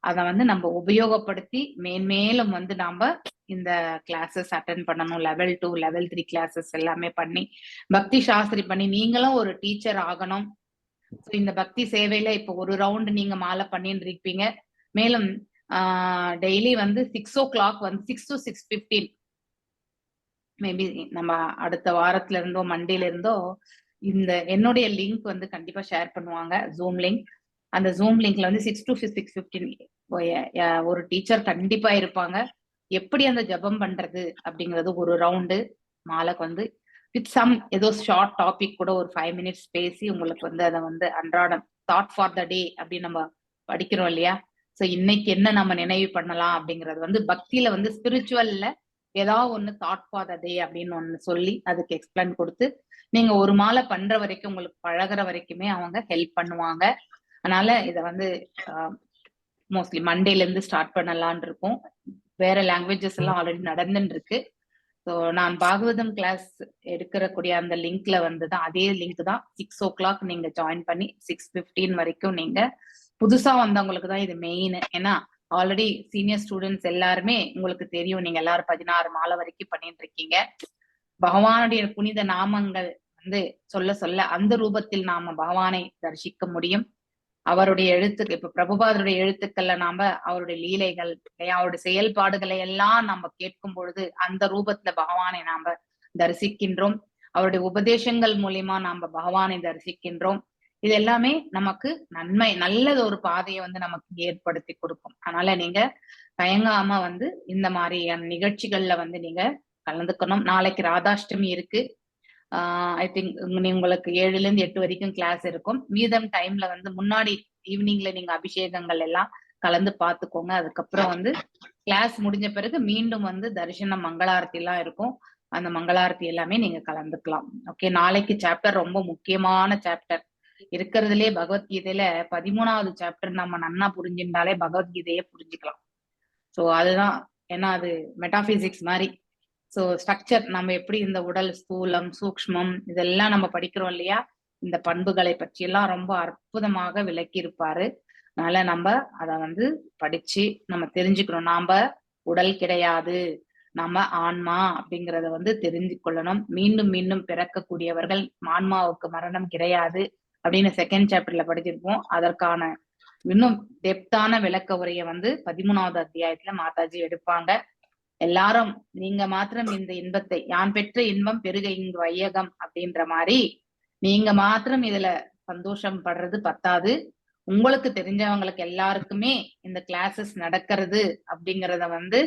J: அதை வந்து நம்ம உபயோகப்படுத்தி மேன்மேலும் வந்து நாம இந்த கிளாஸஸ் அட்டென்ட் பண்ணணும். level 2 level 3 கிளாஸஸ் எல்லாமே பண்ணி பக்தி சாஸ்திரி பண்ணி நீங்களும் ஒரு டீச்சர் ஆகணும். இந்த பக்தி சேவையில இப்போ ஒரு ரவுண்ட் நீங்க மாலை பண்ணிட்டு இருப்பீங்க. மேலும் டெய்லி வந்து 6 o'clock வந்து 6 to 6:15 மேபி நம்ம அடுத்த வாரத்துல இருந்தோ மண்டேல இருந்தோ இந்த என்னுடைய லிங்க் வந்து கண்டிப்பா ஷேர் பண்ணுவாங்க, ஜூம் லிங்க். அந்த ஜூம் லிங்க்ல வந்து 6 to 6:15 ஒரு டீச்சர் கண்டிப்பா இருப்பாங்க. எப்படி அந்த ஜபம் பண்றது அப்படிங்கிறது ஒரு ரவுண்டு மாலைக்கு வந்து வித் சம் ஏதோ ஷார்ட் டாபிக் கூட ஒரு 5 minutes பேசி உங்களுக்கு வந்து அதை வந்து அன்றாடம் தாட் ஃபார் த டே அப்படின்னு நம்ம படிக்கிறோம் இல்லையா? சோ இன்னைக்கு என்ன நம்ம நினைவு பண்ணலாம் அப்படிங்கிறது வந்து பக்தியில வந்து ஸ்பிரிச்சுவல்ல ஏதாவது ஒண்ணு தாட் ஃபார் த டே அப்படின்னு ஒண்ணு சொல்லி அதுக்கு எக்ஸ்பிளைன் கொடுத்து நீங்க ஒரு மாலை பண்ற வரைக்கும் உங்களுக்கு பழகுற வரைக்குமே அவங்க ஹெல்ப் பண்ணுவாங்க. அதனால இத வந்து மோஸ்ட்லி மண்டேல இருந்து ஸ்டார்ட் பண்ணலான் இருக்கும். வேற லாங்குவேஜஸ் எல்லாம் ஆல்ரெடி நடந்துட்டு இருக்கு. ஸோ நான் பாகவதம் கிளாஸ் எடுக்கக்கூடிய அந்த லிங்க்ல வந்துதான் அதே லிங்க் தான் 6 o'clock நீங்க ஜாயின் பண்ணி 6:15 வரைக்கும் நீங்க புதுசா வந்தவங்களுக்கு தான் இது மெயின். ஏன்னா ஆல்ரெடி சீனியர் ஸ்டூடெண்ட்ஸ் எல்லாருமே உங்களுக்கு தெரியும், நீங்க எல்லாரும் 16 மாலை வரைக்கும் பண்ணிட்டு இருக்கீங்க. பகவானுடைய புனித நாமங்கள் வந்து சொல்ல சொல்ல அந்த ரூபத்தில் நாம பகவானை தரிசிக்க முடியும். அவருடைய எழுத்துக்கள் இப்ப பிரபுபாதருடைய எழுத்துக்கள்ல நாம அவருடைய லீலைகள் அவருடைய செயல்பாடுகளை எல்லாம் நம்ம கேட்கும் பொழுது அந்த ரூபத்துல பகவானை நாம தரிசிக்கின்றோம். அவருடைய உபதேசங்கள் மூலியமா நாம பகவானை தரிசிக்கின்றோம். இது எல்லாமே நமக்கு நன்மை, நல்லது ஒரு பாதையை வந்து நமக்கு ஏற்படுத்தி கொடுக்கும். அதனால நீங்க தயங்காம வந்து இந்த மாதிரியான நிகழ்ச்சிகள்ல வந்து நீங்க கலந்துக்கணும். நாளைக்கு ராதாஷ்டமி இருக்கு. ஐ திங்க் உங்களுக்கு 7ல இருந்து 8 வரைக்கும் கிளாஸ் இருக்கும். மீதம் டைம்ல வந்து முன்னாடி ஈவினிங்ல நீங்க அபிஷேகங்கள் எல்லாம் கலந்து பாத்துக்கோங்க. அதுக்கப்புறம் வந்து கிளாஸ் முடிஞ்ச பிறகு மீண்டும் வந்து தரிசனம் மங்களாரத்தி எல்லாம் இருக்கும். அந்த மங்களாரத்தி எல்லாமே நீங்க கலந்துக்கலாம். ஓகே, நாளைக்கு சாப்டர் ரொம்ப முக்கியமான சாப்டர் இருக்கிறதுலே பகவத்கீதையில 13வது சாப்டர் நம்ம நன்னா புரிஞ்சுட்டாலே பகவத்கீதையை புரிஞ்சுக்கலாம். சோ அதுதான், ஏன்னா அது மெட்டாபிசிக்ஸ் மாதிரி. சோ ஸ்ட்ரக்சர் நம்ம எப்படி இந்த உடல் ஸ்தூலம் சூக்ஷ்மம் இதெல்லாம் நம்ம படிக்கிறோம் இல்லையா, இந்த பண்புகளை பற்றி எல்லாம் ரொம்ப அற்புதமாக விளக்கி இருப்பாரு. அதனால நம்ம அதை வந்து படிச்சு நம்ம தெரிஞ்சுக்கணும். நாம உடல் கிடையாது, நம்ம ஆன்மா அப்படிங்கிறத வந்து தெரிஞ்சு கொள்ளணும். மீண்டும் மீண்டும் பிறக்கக்கூடியவர்கள், ஆன்மாவுக்கு மரணம் கிடையாது அப்படின்னு 2nd சாப்டர்ல படிச்சிருப்போம். அதற்கான இன்னும் டெப்தான விளக்க உரையை வந்து 13வது அத்தியாயத்துல மாதாஜி எடுப்பாங்க. எல்லாரும் நீங்க மாத்திரம் இந்த இன்பத்தை, யான் பெற்ற இன்பம் பெருக இங்கு வையகம் அப்படின்ற மாதிரி நீங்க மாத்திரம் இதுல சந்தோஷம் படுறது பத்தாது, உங்களுக்கு தெரிஞ்சவங்களுக்கு எல்லாருக்குமே இந்த கிளாஸஸ் நடக்கிறது அப்படிங்கறத வந்து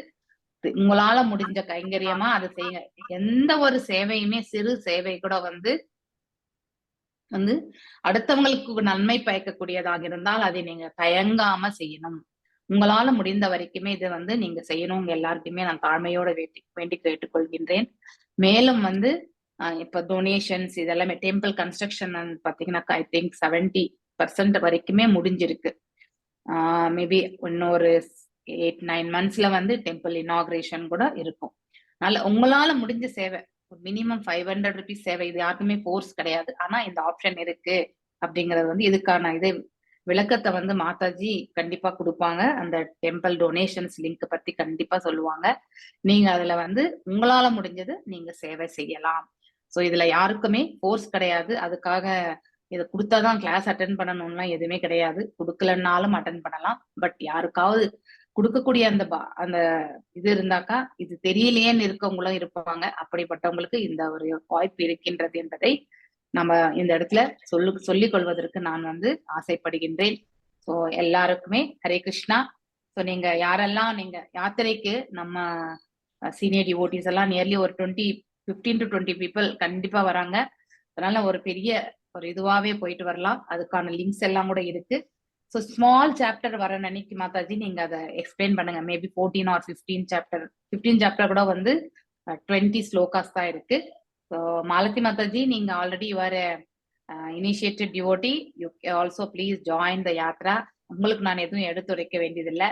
J: உங்களால முடிஞ்ச கைங்கரியமா அதை செய்யுங்க. எந்த ஒரு சேவையுமே, சிறு சேவை கூட வந்து அடுத்தவங்களுக்கு நன்மை பயக்கக்கூடியதாக இருந்தால் அதை நீங்க தயங்காம செய்யணும். உங்களால முடிந்த வரைக்குமே இது வந்து நீங்க செய்யணும். எல்லாருக்குமே நான் தாழ்மையோட வேண்டி கேட்டுக்கொள்கின்றேன். மேலும் வந்து இப்ப டொனேஷன்ஸ் இதெல்லாமே டெம்பிள் கன்ஸ்ட்ரக்ஷன் பாத்தீங்கன்னாக்கா ஐ திங்க் 70% வரைக்குமே முடிஞ்சிருக்கு. மேபி இன்னொரு 8-9 monthsல வந்து டெம்பிள் இனாகிரேஷன் கூட இருக்கும். அதனால உங்களால முடிஞ்ச சேவை மினிமம் 500 rupees சேவை, இது யாருக்குமே ஃபோர்ஸ் கிடையாது. ஆனா இந்த ஆப்ஷன் இருக்கு அப்படிங்கறது வந்து இதுக்கான விளக்கத்தை வந்து மாதாஜி கண்டிப்பா கொடுப்பாங்க. அந்த டெம்பிள் டொனேஷன்ஸ் லிங்க் பத்தி கண்டிப்பா சொல்லுவாங்க. நீங்க அதுல வந்து உங்களால முடிஞ்சது நீங்க சேவை செய்யலாம். சோ இதுல யாருக்குமே ஃபோர்ஸ் கிடையாது. அதுக்காக இதை கொடுத்தாதான் கிளாஸ் அட்டென்ட் பண்ணணும்லாம் எதுவுமே கிடையாது. கொடுக்கலன்னாலும் அட்டென்ட் பண்ணலாம். பட் யாருக்காவது கொடுக்கக்கூடிய அந்த இது இருந்தாக்கா, இது தெரியலையேன்னு இருக்கவங்களும் இருப்பாங்க. அப்படிப்பட்டவங்களுக்கு இந்த ஒரு வாய்ப்பு இருக்கின்றது என்பதை நம்ம இந்த இடத்துல சொல்லிக் கொள்வதற்கு நான் வந்து ஆசைப்படுகின்றேன். ஸோ எல்லாருக்குமே ஹரே கிருஷ்ணா. ஸோ நீங்க யாரெல்லாம் நீங்க யாத்திரைக்கு நம்ம சீனியர் டிவோட்டிஸ் எல்லாம் நியர்லி ஒரு 15 to 20 people கண்டிப்பா வராங்க. அதனால ஒரு பெரிய ஒரு இதுவாவே போயிட்டு வரலாம். அதுக்கான லிங்க்ஸ் எல்லாம் கூட இருக்கு. ஸோ ஸ்மால் சாப்டர் வர அன்னைக்கு மாதாஜி நீங்க அதை எக்ஸ்பிளைன் பண்ணுங்க. மேபி 14 or 15 சாப்டர் கூட வந்து 20 ஸ்லோகாஸ் தான் இருக்கு. ஸோ மாலதி மாதாஜி, நீங்க already your initiative devotee, you also please join the Yatra. உங்களுக்கு நான் எதுவும் எடுத்துரைக்க வேண்டியதில்லை.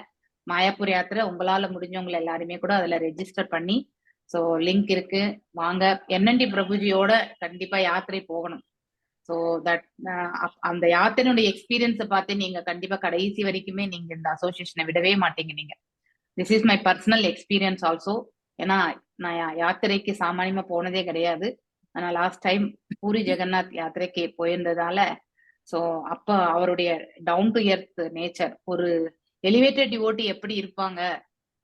J: மாயாப்பூர் யாத்திரை உங்களால முடிஞ்சவங்களை எல்லாருமே கூட அதுல ரெஜிஸ்டர் பண்ணி, ஸோ லிங்க் இருக்கு, வாங்க. என்என்டி பிரபுஜியோட கண்டிப்பா யாத்திரை போகணும். ஸோ தட் அந்த யாத்திரையுடைய எக்ஸ்பீரியன்ஸை பார்த்து நீங்க கண்டிப்பா கடைசி வரைக்குமே நீங்க இந்த அசோசியேஷனை விடவே மாட்டீங்க. நீங்க this is my personal experience also. ஏன்னா நான் யாத்திரைக்கு சாமானியமா போனதே கிடையாது. ஆனா லாஸ்ட் டைம் பூரி ஜெகநாத் யாத்திரைக்கு போயிருந்ததால, ஸோ அப்ப அவருடைய டவுன் டு எர்த் நேச்சர், ஒரு எலிவேட்டட் டிவோட்டி எப்படி இருப்பாங்க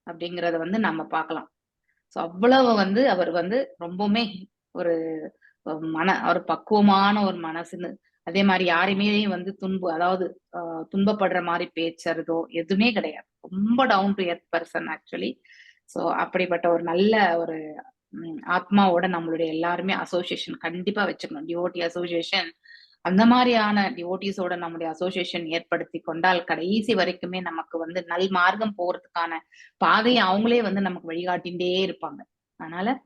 J: அப்படிங்கறத வந்து நம்ம பார்க்கலாம். ஸோ அவ்வளவு வந்து அவர் வந்து ரொம்பவுமே ஒரு ஒரு பக்குவமான ஒரு மனசுன்னு, அதே மாதிரி யாருமே வந்து அதாவது துன்பப்படுற மாதிரி பேசுறதோ எதுவுமே கிடையாது. ரொம்ப down to earth person actually. So அப்படிப்பட்ட ஒரு நல்ல ஒரு ஆத்மாவோட நம்மளுடைய எல்லாருமே அசோசியேஷன் கண்டிப்பா வச்சுக்கணும். டிவோட்டி அசோசியேஷன், அந்த மாதிரியான டிவோட்டிஸோட நம்முடைய அசோசியேஷன் ஏற்படுத்தி கொண்டால் கடைசி வரைக்குமே நமக்கு வந்து நல் மார்க்கம் போறதுக்கான பாதையை அவங்களே வந்து நமக்கு வழிகாட்டின்றே இருப்பாங்க. அதனால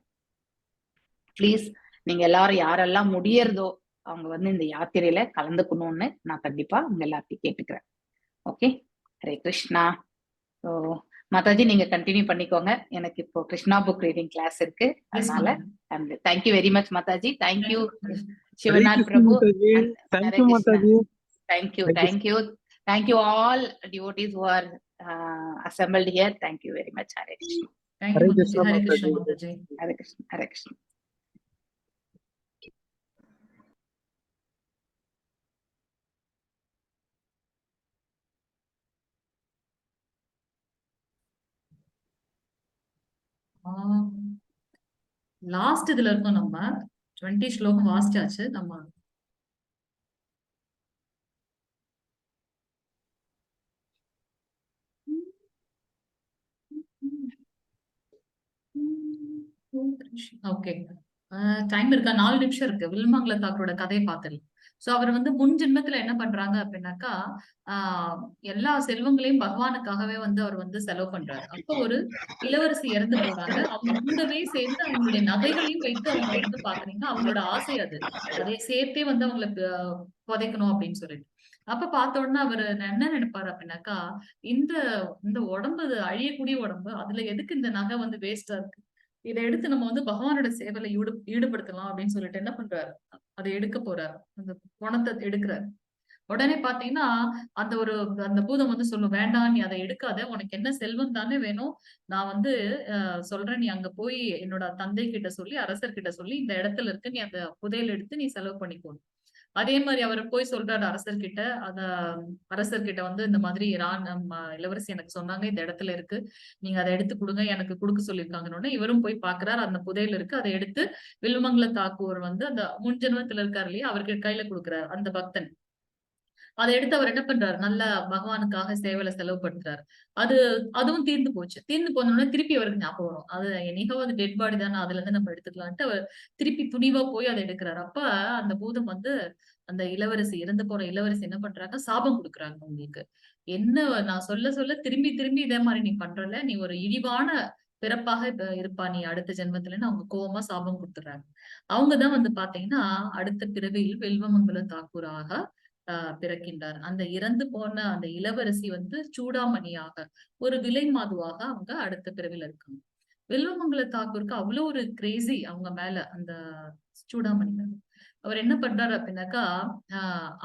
J: பிளீஸ் நீங்க எல்லாரும் யாரெல்லாம் முடியறதோ அவங்க வந்து இந்த யாத்திரையில கலந்துக்கணும்னு நான் கண்டிப்பா உங்க எல்லாத்தையும் கேட்டுக்கிறேன். ஓகே, ஹரே கிருஷ்ணா. ஸோ மாதாஜி நீங்க கண்டினியூ பண்ணிக்கோங்க. எனக்கு இப்போ கிருஷ்ணா புக் ரீடிங் கிளாஸ் இருக்கு. அதனால thank you very much Mataji. Thank you Sivanath Prabhu. Thank you all devotees who are assembled here. Thank you very much. Hare Krishna.
A: Hare Krishna Mataji.
J: Hare Krishna. Hare Krishna.
A: Last இதுல இருக்கோம். நம்ம 20 ஸ்லோகம் வாசிச்சாச்சு. நம்ம ஓகே, டைம் இருக்கா? 4 நிமிஷம் இருக்கு. வில்மங்கல தாக்கரோட கதையை பார்த்துடலாம். சோ அவர் வந்து முன் ஜென்மத்துல என்ன பண்றாங்க அப்படின்னாக்கா, எல்லா செல்வங்களையும் பகவானுக்காகவே வந்து அவர் வந்து செலவு பண்றாரு. அப்ப ஒரு இளவரசி இறந்து போறாங்க. அவங்க கூடவே சேர்ந்து அவங்களுடைய நகைகளையும் வைத்து அவங்க வந்து பாக்குறீங்க, அவங்களோட ஆசை அது. அதை சேர்த்தே வந்து அவங்களுக்கு புதைக்கணும் அப்படின்னு சொல்லிட்டு. அப்ப பார்த்த உடனே அவர் என்ன நினைப்பாரு அப்படின்னாக்கா, இந்த இந்த உடம்பு அழியக்கூடிய உடம்பு, அதுல எதுக்கு இந்த நகை வந்து வேஸ்டா இருக்கு, இதை எடுத்து நம்ம வந்து பகவானோட சேவையில ஈடுபடுத்தலாம் அப்படின்னு சொல்லிட்டு என்ன பண்றாரு, அதை எடுக்க போறாரு. அந்த பணத்தை எடுக்கிறாரு. உடனே பாத்தீங்கன்னா அந்த பூதம் வந்து சொல்லும், வேண்டாம் நீ அதை எடுக்காத, உனக்கு என்ன செல்வம் தானே வேணும், நான் வந்து சொல்றேன், நீ அங்க போய் என்னோட தந்தை கிட்ட சொல்லி, அரசர்கிட்ட சொல்லி, இந்த இடத்துல இருக்கு, நீ அந்த புதையல் எடுத்து நீ செலவு பண்ணிக்கோ. அதே மாதிரி அவர் போய் சொல்றாரு அரசர்கிட்ட. அரசர்கிட்ட வந்து இந்த மாதிரி இளவரசி எனக்கு சொன்னாங்க, இந்த இடத்துல இருக்கு, நீங்க அதை எடுத்து கொடுங்க, எனக்கு கொடுக்க சொல்லியிருக்காங்கன்னு. இவரும் போய் பாக்குறாரு, அந்த புதையல் இருக்கு. அதை எடுத்து வில்மங்கல தாக்கூர் வந்து அந்த முன்ஜென்மத்துல இருக்காரு இல்லையா, அவருக்கு கையில கொடுக்குறாரு அந்த பக்தன். அதை எடுத்து அவர் என்ன பண்றாரு, நல்ல பகவானுக்காக சேவையில செலவுபடுத்துறாரு. அதுவும் தீர்ந்து போச்சு. தீர்ந்து போனோடனே திருப்பி அவருக்கு ஞாபகம் வரும். அது என்னைக்கோ அது டெட் பாடி தானே, அதுல இருந்து நம்ம எடுத்துக்கலான்ட்டு அவர் திருப்பி துணிவா போய் அதை எடுக்கிறாரு. அப்ப அந்த பூதம் வந்து அந்த இளவரசி, இறந்து போன இளவரசி என்ன பண்றாங்க, சாபம் கொடுக்குறாங்க. உங்களுக்கு என்ன நான் சொல்ல சொல்ல திரும்பி திரும்பி இதே மாதிரி நீ பண்றல, நீ ஒரு இழிவான பிறப்பாக இப்ப இருப்பா நீ அடுத்த ஜென்மத்துலன்னு அவங்க கோவமா சாபம் கொடுத்துறாங்க. அவங்கதான் வந்து பாத்தீங்கன்னா அடுத்த பிறவியில் வில்வமங்கல தாக்கூராக பிறக்கின்றார். அந்த இறந்து போன அந்த இளவரசி வந்து சூடாமணியாக, ஒரு விலை மாதுவாக அவங்க அடுத்த பிறவில இருக்காங்க. வில்வமங்கல தாக்கூருக்கு அவ்வளவு ஒரு கிரேசி அவங்க மேல, அந்த சூடாமணி மேல. அவர் என்ன பண்றாரு அப்படின்னாக்கா,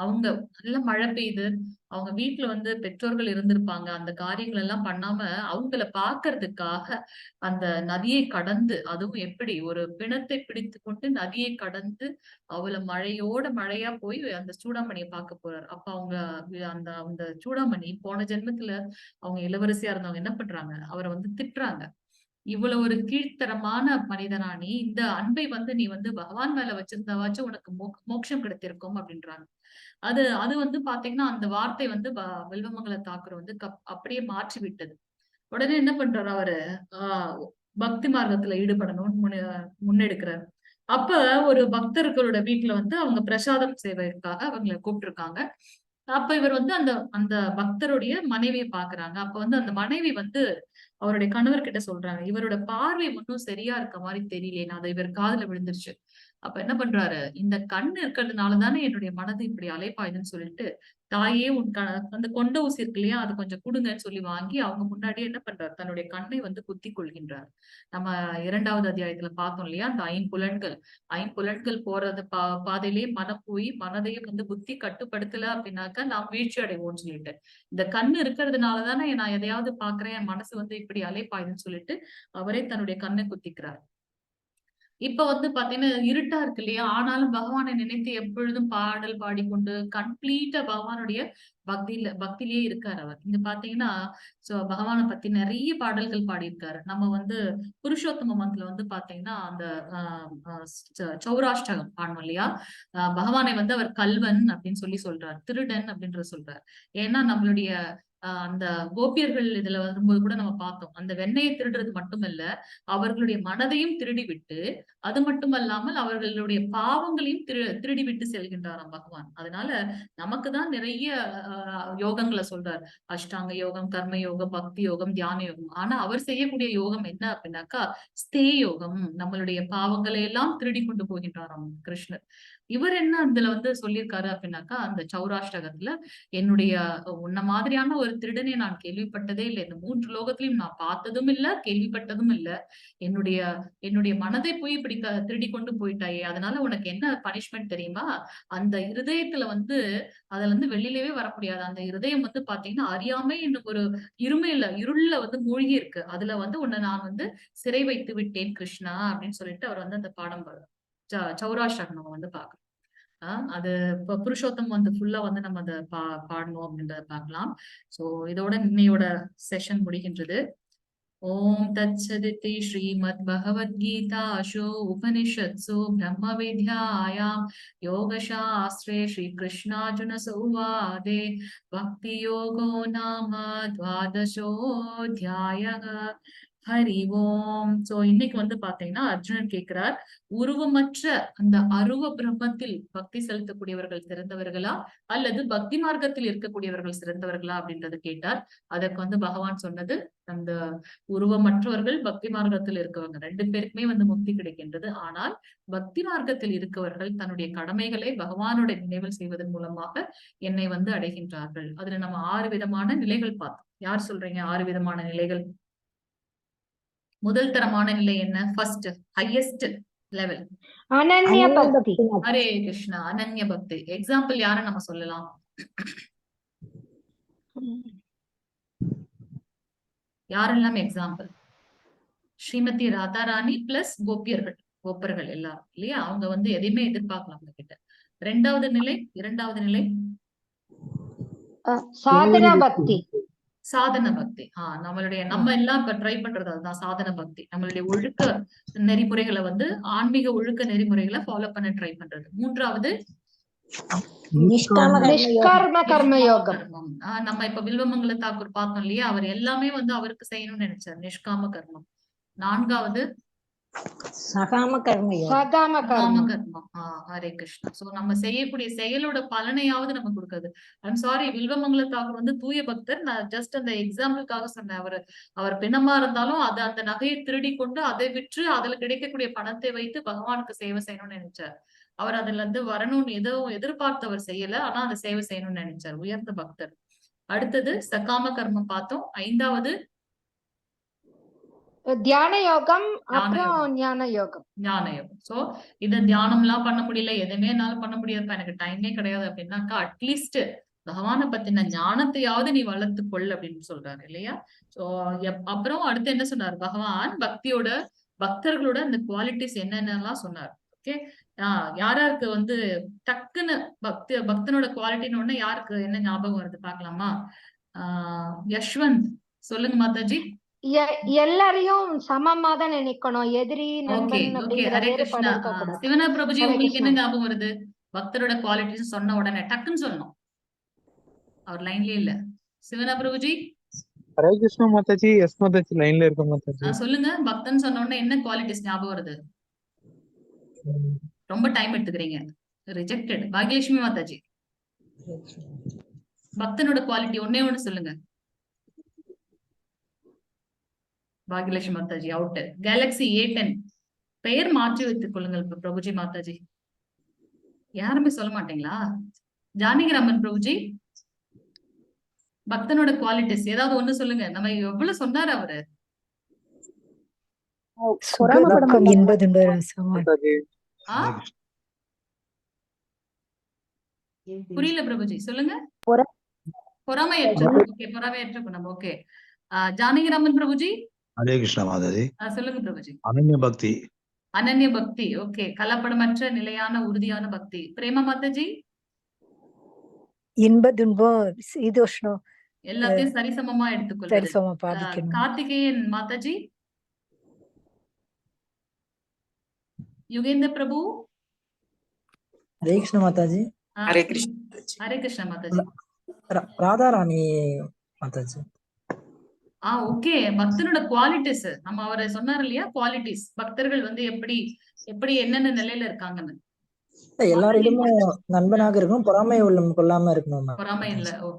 A: அவங்க நல்ல மழை பெய்யுது, அவங்க வீட்டுல வந்து பெற்றோர்கள் இருந்திருப்பாங்க, அந்த காரியங்கள் எல்லாம் பண்ணாம அவங்கள பாக்குறதுக்காக அந்த நதியை கடந்து, அதுவும் எப்படி ஒரு பிணத்தை பிடித்து கொண்டு நதியை கடந்து அவளை மழையா போய் அந்த சூடாமணியை பார்க்க போறாரு. அப்ப அவங்க அந்த அந்த சூடாமணி போன ஜென்மத்துல அவங்க இளவரசியா இருந்தவங்க என்ன பண்றாங்க, அவரை வந்து திட்டுறாங்க. இவ்வளவு ஒரு கீழ்த்தரமான மனிதனா நீ, இந்த அன்பை வந்து நீ வந்து பகவான் மேல வச்சிருந்தவாச்சும் உனக்கு மோட்சம் கிடைத்திருக்கும் அப்படின்றாங்க. அது வந்து பாத்தீங்கன்னா அந்த வார்த்தை வந்து வில்வமங்கல தாக்கூர் வந்து அப்படியே மாற்றி விட்டது. உடனே என்ன பண்றாரு அவரு, பக்தி மார்க்கத்துல ஈடுபடணும்னு முன்னெடுக்கிறார். அப்ப ஒரு பக்தர்களோட வீட்டுல வந்து அவங்க பிரசாதம் சேவைக்காக அவங்களை கூப்பிட்டுருக்காங்க. அப்ப இவர் வந்து அந்த அந்த பக்தருடைய மனைவியை பாக்குறாங்க. அப்ப வந்து அந்த மனைவி வந்து அவருடைய கணவர்கிட்ட சொல்றாங்க, இவரோட பார்வை ஒன்னும் சரியா இருக்க மாதிரி தெரியலேன்னு. அதை இவர் காதுல விழுந்துருச்சு. அப்ப என்ன பண்றாரு, இந்த கண் இருக்கிறதுனாலதானே என்னுடைய மனது இப்படி அலைப்பாயுதுன்னு சொல்லிட்டு, தாயே அந்த கொண்ட ஊசி இருக்கு இல்லையா, அது கொஞ்சம் கொடுங்கன்னு சொல்லி வாங்கி அவங்க முன்னாடியே என்ன பண்றாரு, தன்னுடைய கண்ணை வந்து குத்தி கொள்கின்றார். நம்ம 2வது அத்தியாயத்துல பார்த்தோம் இல்லையா, அந்த ஐம்புலன்கள் போறது பாதையிலேயே மனம் போய் மனதையும் வந்து புத்தி கட்டுப்படுத்தல அப்படின்னாக்கா நாம் வீழ்ச்சி அடைவோம்னு சொல்லிட்டு, இந்த கண்ணு இருக்கிறதுனாலதானே நான் எதையாவது பாக்குறேன், என் மனசு வந்து இப்படி அலைப்பாயுதுன்னு சொல்லிட்டு அவரே தன்னுடைய கண்ணை குத்திக்கிறார். இப்ப வந்து பாத்தீங்கன்னா இருட்டா இருக்கு இல்லையா, ஆனாலும் பகவானை நினைத்து எப்பொழுதும் பாடல் பாடிக்கொண்டு கம்ப்ளீட்டா பகவானுடைய பக்தியிலேயே இருக்காரு அவர். இங்க பாத்தீங்கன்னா பகவானை பத்தி நிறைய பாடல்கள் பாடியிருக்காரு. நம்ம வந்து புருஷோத்தம மந்தில வந்து பாத்தீங்கன்னா அந்த சௌராஷ்டகம் பாடணும் இல்லையா, பகவானை வந்து அவர் கல்வன் அப்படின்னு சொல்லி சொல்றாரு, திருடன் அப்படின்ற சொல்றாரு. ஏன்னா நம்மளுடைய அந்த கோபியர்கள் இதுல வரும்போது கூட நம்ம பார்த்தோம், அந்த வெண்ணையை திருடுறது மட்டுமல்ல, அவர்களுடைய மனதையும் திருடி விட்டு, அது மட்டுமல்லாமல் அவர்களுடைய பாவங்களையும் திருடி விட்டு செல்கின்றாராம் பகவான். அதனால நமக்குதான் நிறைய யோகங்களை சொல்றார், அஷ்டாங்க யோகம், கர்ம யோகம், பக்தி யோகம், தியான யோகம். ஆனா அவர் செய்யக்கூடிய யோகம் என்ன அப்படின்னாக்கா ஸ்தே யோகம். நம்மளுடைய பாவங்களை எல்லாம் திருடி கொண்டு போகின்றாராம் கிருஷ்ணர். இவர் என்ன அதுல வந்து சொல்லியிருக்காரு அப்படின்னாக்கா, அந்த சௌராஷ்டகத்துல என்னுடைய உன்ன மாதிரியான ஒரு திருடனை நான் கேள்விப்பட்டதே இல்லை, இந்த 3 லோகத்திலையும் நான் பார்த்ததும் இல்ல, கேள்விப்பட்டதும் இல்ல. என்னுடைய மனதை போய் இப்படி திருடி கொண்டு போயிட்டாயே, அதனால உனக்கு என்ன பனிஷ்மெண்ட் தெரியுமா, அந்த இருதயத்துல வந்து அதுல இருந்து வெளியிலவே வர முடியாது. அந்த இருதயம் வந்து பாத்தீங்கன்னா அறியாமை என்னும் ஒரு இருள்ல வந்து மூழ்கி இருக்கு, அதுல வந்து உன்னை நான் வந்து சிறை வைத்து விட்டேன் கிருஷ்ணா அப்படின்னு சொல்லிட்டு அவர் வந்து அந்த பாடம் சௌராஷ்டகம் நம்ம வந்து பாக்குறோம். அது இப்ப புருஷோத்தம் வந்து ஃபுல்லா வந்து நம்ம அதை பாடணும் அப்படின்றத பார்க்கலாம். சோ இதோட இன்னையோட செஷன் முடிகின்றது. ஓம் தத்சதிதி ஸ்ரீமத் பகவத்கீதாசு உபனிஷத்சு பிரம்ம வித்யாயாம் யோகசாஸ்திரே ஸ்ரீ கிருஷ்ணார்ஜுன சௌவாதே பக்தி யோகோ நாம 12ோऽധ്யாயः. ஹரி ஓம். சோ இன்னைக்கு வந்து பாத்தீங்கன்னா அர்ஜுனன் கேட்கிறார், உருவமற்ற அந்த அருவ பிரம்மத்தில் பக்தி செலுத்தக்கூடியவர்கள் சிறந்தவர்களா அல்லது பக்தி மார்க்கத்தில் இருக்கக்கூடியவர்கள் சிறந்தவர்களா அப்படின்றத கேட்டார். அதற்கு வந்து பகவான் சொன்னது, அந்த உருவமற்றவர்கள் பக்தி மார்க்கத்தில் இருக்கவங்க 2 பேருக்குமே வந்து முக்தி கிடைக்கின்றது. ஆனால் பக்தி மார்க்கத்தில் இருக்கவர்கள் தன்னுடைய கடமைகளை பகவானுடைய நினைவில் செய்வதன் மூலமாக என்னை வந்து அடைகின்றார்கள். அதுல நம்ம 6 விதமான நிலைகள் பார்த்தோம். யார் சொல்றீங்க 6 விதமான நிலைகள்? முதல் தரமான நிலை என்ன? ஃபர்ஸ்ட் ஹையஸ்ட் லெவல்
E: அனன்ய பக்தி.
A: ஹரே கிருஷ்ணா, அனன்ய பக்தி. எக்ஸாம்பிள் யார நம்ம சொல்லலாம்? யாரெல்லாம் எக்ஸாம்பிள்? ஸ்ரீமதி ராதாராணி பிளஸ் கோப்பர்கள் எல்லாரும் இல்லையா, அவங்க வந்து எதையுமே எதிர்பார்க்கலாம் அவங்க கிட்ட. இரண்டாவது நிலை
E: சாதனா பக்தி.
A: சாதன பக்தி. நம்ம எல்லாம் இப்ப ட்ரை பண்றது அதுதான் சாதன பக்தி. நம்மளுடைய ஒழுக்க நெறிமுறைகளை வந்து ஆன்மீக ஒழுக்க நெறிமுறைகளை ஃபாலோ பண்ண ட்ரை பண்றது. மூன்றாவது
F: நிஷ்காம கர்ம யோகம்.
E: நிஷ்கர்ம கர்ம யோகம்.
A: கர்மம். நம்ம இப்ப வில்வமங்கல தாக்கூர் பார்த்தோம் இல்லையா, அவர் எல்லாமே வந்து அவருக்கு செய்யணும்னு நினைச்சார். நிஷ்காம கர்மம். 4வது
F: சகாம கர்ம யோகம்.
E: சகாம
A: சகாம
E: கர்மம்.
A: கர்மம். ஹரே கிருஷ்ணா. சோ நம்ம செய்யக்கூடிய செயலோட பலனையாவது நம்ம கொடுக்குது. ஐம் சாரி, வில்வமங்கல தாக்கூர் வந்து தூய பக்தர். நான் ஜஸ்ட் அந்த எக்ஸாம்பிளுக்காக சொன்னேன். அவர் பிணமா இருந்தாலும் அந்த நகையை திருடி கொண்டு அதை விற்று அதுல கிடைக்கக்கூடிய பணத்தை வைத்து பகவானுக்கு சேவை செய்யணும்னு நினைச்சார். அவர் அதுல இருந்து வரணும்னு எதுவும் எதிர்பார்த்தவர் செய்யல, ஆனா அந்த சேவை செய்யணும்னு நினைச்சார். உயர்ந்த பக்தர். அடுத்தது சகாம கர்மம் பார்த்தோம். 5வது
E: தியான யோகம், அப்புறம் ஞான யோகம்.
A: ஞான யோகம். சோ இத தியானம் எல்லாம் பண்ண முடியல, எதுவுமே என்னால பண்ண முடியாதுப்பா, எனக்கு டைமே கிடையாது அப்படின்னாக்கா அட்லீஸ்ட் பகவானை பத்தின ஞானத்தையாவது நீ வளர்த்துக்கொள் அப்படின்னு சொல்றாரு இல்லையா. சோ அப்புறம் அடுத்து என்ன சொன்னார் பகவான், பக்தர்களோட அந்த குவாலிட்டிஸ் என்னென்னலாம் சொன்னார். ஓகே, யாராருக்கு வந்து டக்குன்னு பக்தனோட குவாலிட்டின்னு ஒண்ணு யாருக்கு என்ன ஞாபகம் வருது பாக்கலாமா? யஷ்வந்த் சொல்லுங்க மாதாஜி.
E: எல்லாரையும் சமமா தான் நினைக்கணும், எதிரி நண்பன் அப்படிங்கிற
A: ஹரே
E: வேறுபாடு
A: கிருஷ்ணா.
E: இருக்கக்கூடாது.
A: சிவனா பிரபுஜி,
E: ஹரே
A: உங்களுக்கு என்ன
E: கிருஷ்ணா.
A: ஞாபகம் வருது? பக்தரோட குவாலிட்டிஸ் சொன்ன உடனே டக்குன்னு சொல்லணும். அவர் லைன்லயே இல்ல. சிவனா பிரபுஜி
I: ஹரே கிருஷ்ணா மாதாஜி. எஸ் மாதாஜி, லைன்ல இருக்க மாதாஜி.
A: சொல்லுங்க. பக்தன் சொன்ன உடனே என்ன குவாலிட்டிஸ் ஞாபகம் வருது? ரொம்ப டைம் எடுத்துக்கிறீங்க. ரிஜெக்டட். பாக்யலட்சுமி மாதாஜி, பக்தனோட குவாலிட்டி ஒன்னே ஒண்ணு சொல்லுங்க. Bhagyalakshmi Mataji out. Galaxy A10 பெயர் மாற்றி வைத்துக் கொள்ளுங்கள் பிரபுஜி மாதாஜி. யாருமே சொல்ல மாட்டீங்களா? ஜானகிராமன் பிரபுஜி, பக்தனோட குவாலிட்டிஸ் ஏதாவது ஒண்ணு சொல்லுங்க. நம்ம எவ்வளவு சொன்னாரு அவரு?
H: சுகம் என்பது
I: மாதாஜி.
A: புரியல பிரபுஜி, சொல்லுங்க. பொறாமையற்ற. ஓகே, பொறாமையற்ற குணம். ஓகே, ஜானகிராமன் பிரபுஜி.
B: ஹரே கிருஷ்ணா மாதாஜி.
A: சொல்லுங்க பிரபுஜி.
B: அனன்ய பக்தி.
A: அனன்ய பக்தி. ஓகே, கலப்படமற்ற நிலையான உறுதியான பக்தி. பிரேமா மாதாஜி.
H: இன்ப துன்பம் சீதோஷ்ணம்
A: எல்லாத்தையும் சரிசமமா எடுத்துக்கொள்வது.
H: சரிசமமா பாதிக்கணும்.
A: கார்த்திகேயன் மாதாஜி. யுகேந்திர பிரபு.
C: ஹரே கிருஷ்ண மாதாஜி.
D: ஹரே கிருஷ்ண.
A: ஹரே கிருஷ்ண மாதாஜி.
C: ராதாராணி மாதாஜி.
A: ஓகே, பக்தனோட குவாலிட்டிஸ் நம்ம அவரை சொன்னார் இல்லையா, குவாலிட்டிஸ். பக்தர்கள் வந்து எப்படி என்னென்ன நிலையில இருக்காங்கன்னு.
C: எல்லாரிடமும் நண்பனாக இருக்கணும், பொறாமை உள்ளம் கொள்ளாம இருக்கணும்.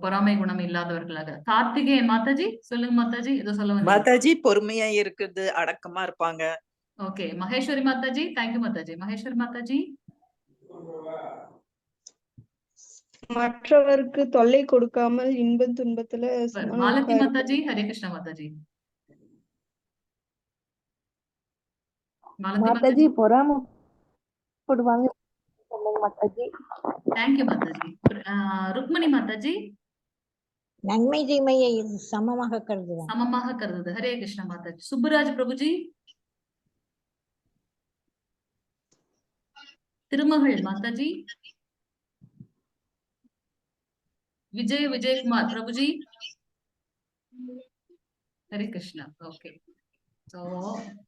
A: பொறாமை குணம் இல்லாதவர்களாக. கார்த்திகேயன் மாதாஜி சொல்லுங்க மாதாஜி. ஏதோ சொல்ல வந்தீங்க
D: மாதாஜி. பொறுமையா இருக்குது, அடக்கமா இருப்பாங்க.
A: ஓகே, மகேஸ்வரி மாதாஜி. தேங்க்யூ மாதாஜி. மகேஸ்வரி மாதாஜி.
K: மற்றவருக்கு தொல்லை கொடுக்காமல் இன்ப துன்பத்துல
A: மாலதி மாதாஜி. ஹரே கிருஷ்ணா மாதாஜி.
K: மாதாஜி பொறாமப்படுவாங்க மாதாஜி.
A: தேங்க்யூ மாதாஜி. ருக்மணி மாதாஜி.
F: நன்மை தீமையை சமமாக கருதுது.
A: ஹரே கிருஷ்ணா மாதாஜி. சுப்புராஜ் பிரபுஜி. திருமகள் மாதாஜி. விஜயகுமார் பிரபுஜி. ஹரே கிருஷ்ணா. ஓகே, சோ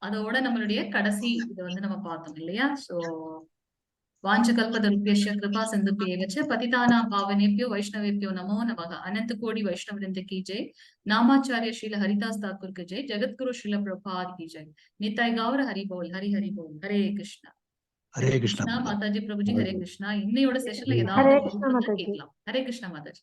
A: அதோட நம்மளுடைய கடைசி இதை வந்து நம்ம பார்த்தோம் இல்லையா. சோ வாஞ்சகல்பதருப்யஸ்ய கிருபா சிந்துப்யேவச்ச பதிதானாம் பாவனேப்யோ வைஷ்ணவேப்யோ நமோ நமः. अनंत कोटि वैष्णव वृंद की जय. नामाचार्य श्रील हरिदास ठाकुर की जय. जगतगुरु श्रील प्रभुपाद की जय. निताय गौर हरि बोल. हरि हरि बोल. हरे कृष्णा.
B: ஹரே கிருஷ்ணா
A: மாதாஜி. பிரபுஜி ஹரே கிருஷ்ணா. இன்னையோட செஷன்ல
E: ஹரே
A: ஏதாவது
E: கிருஷ்ணா மாதாஜி.
A: கேட்கலாம். ஹரே கிருஷ்ணா மாதாஜி.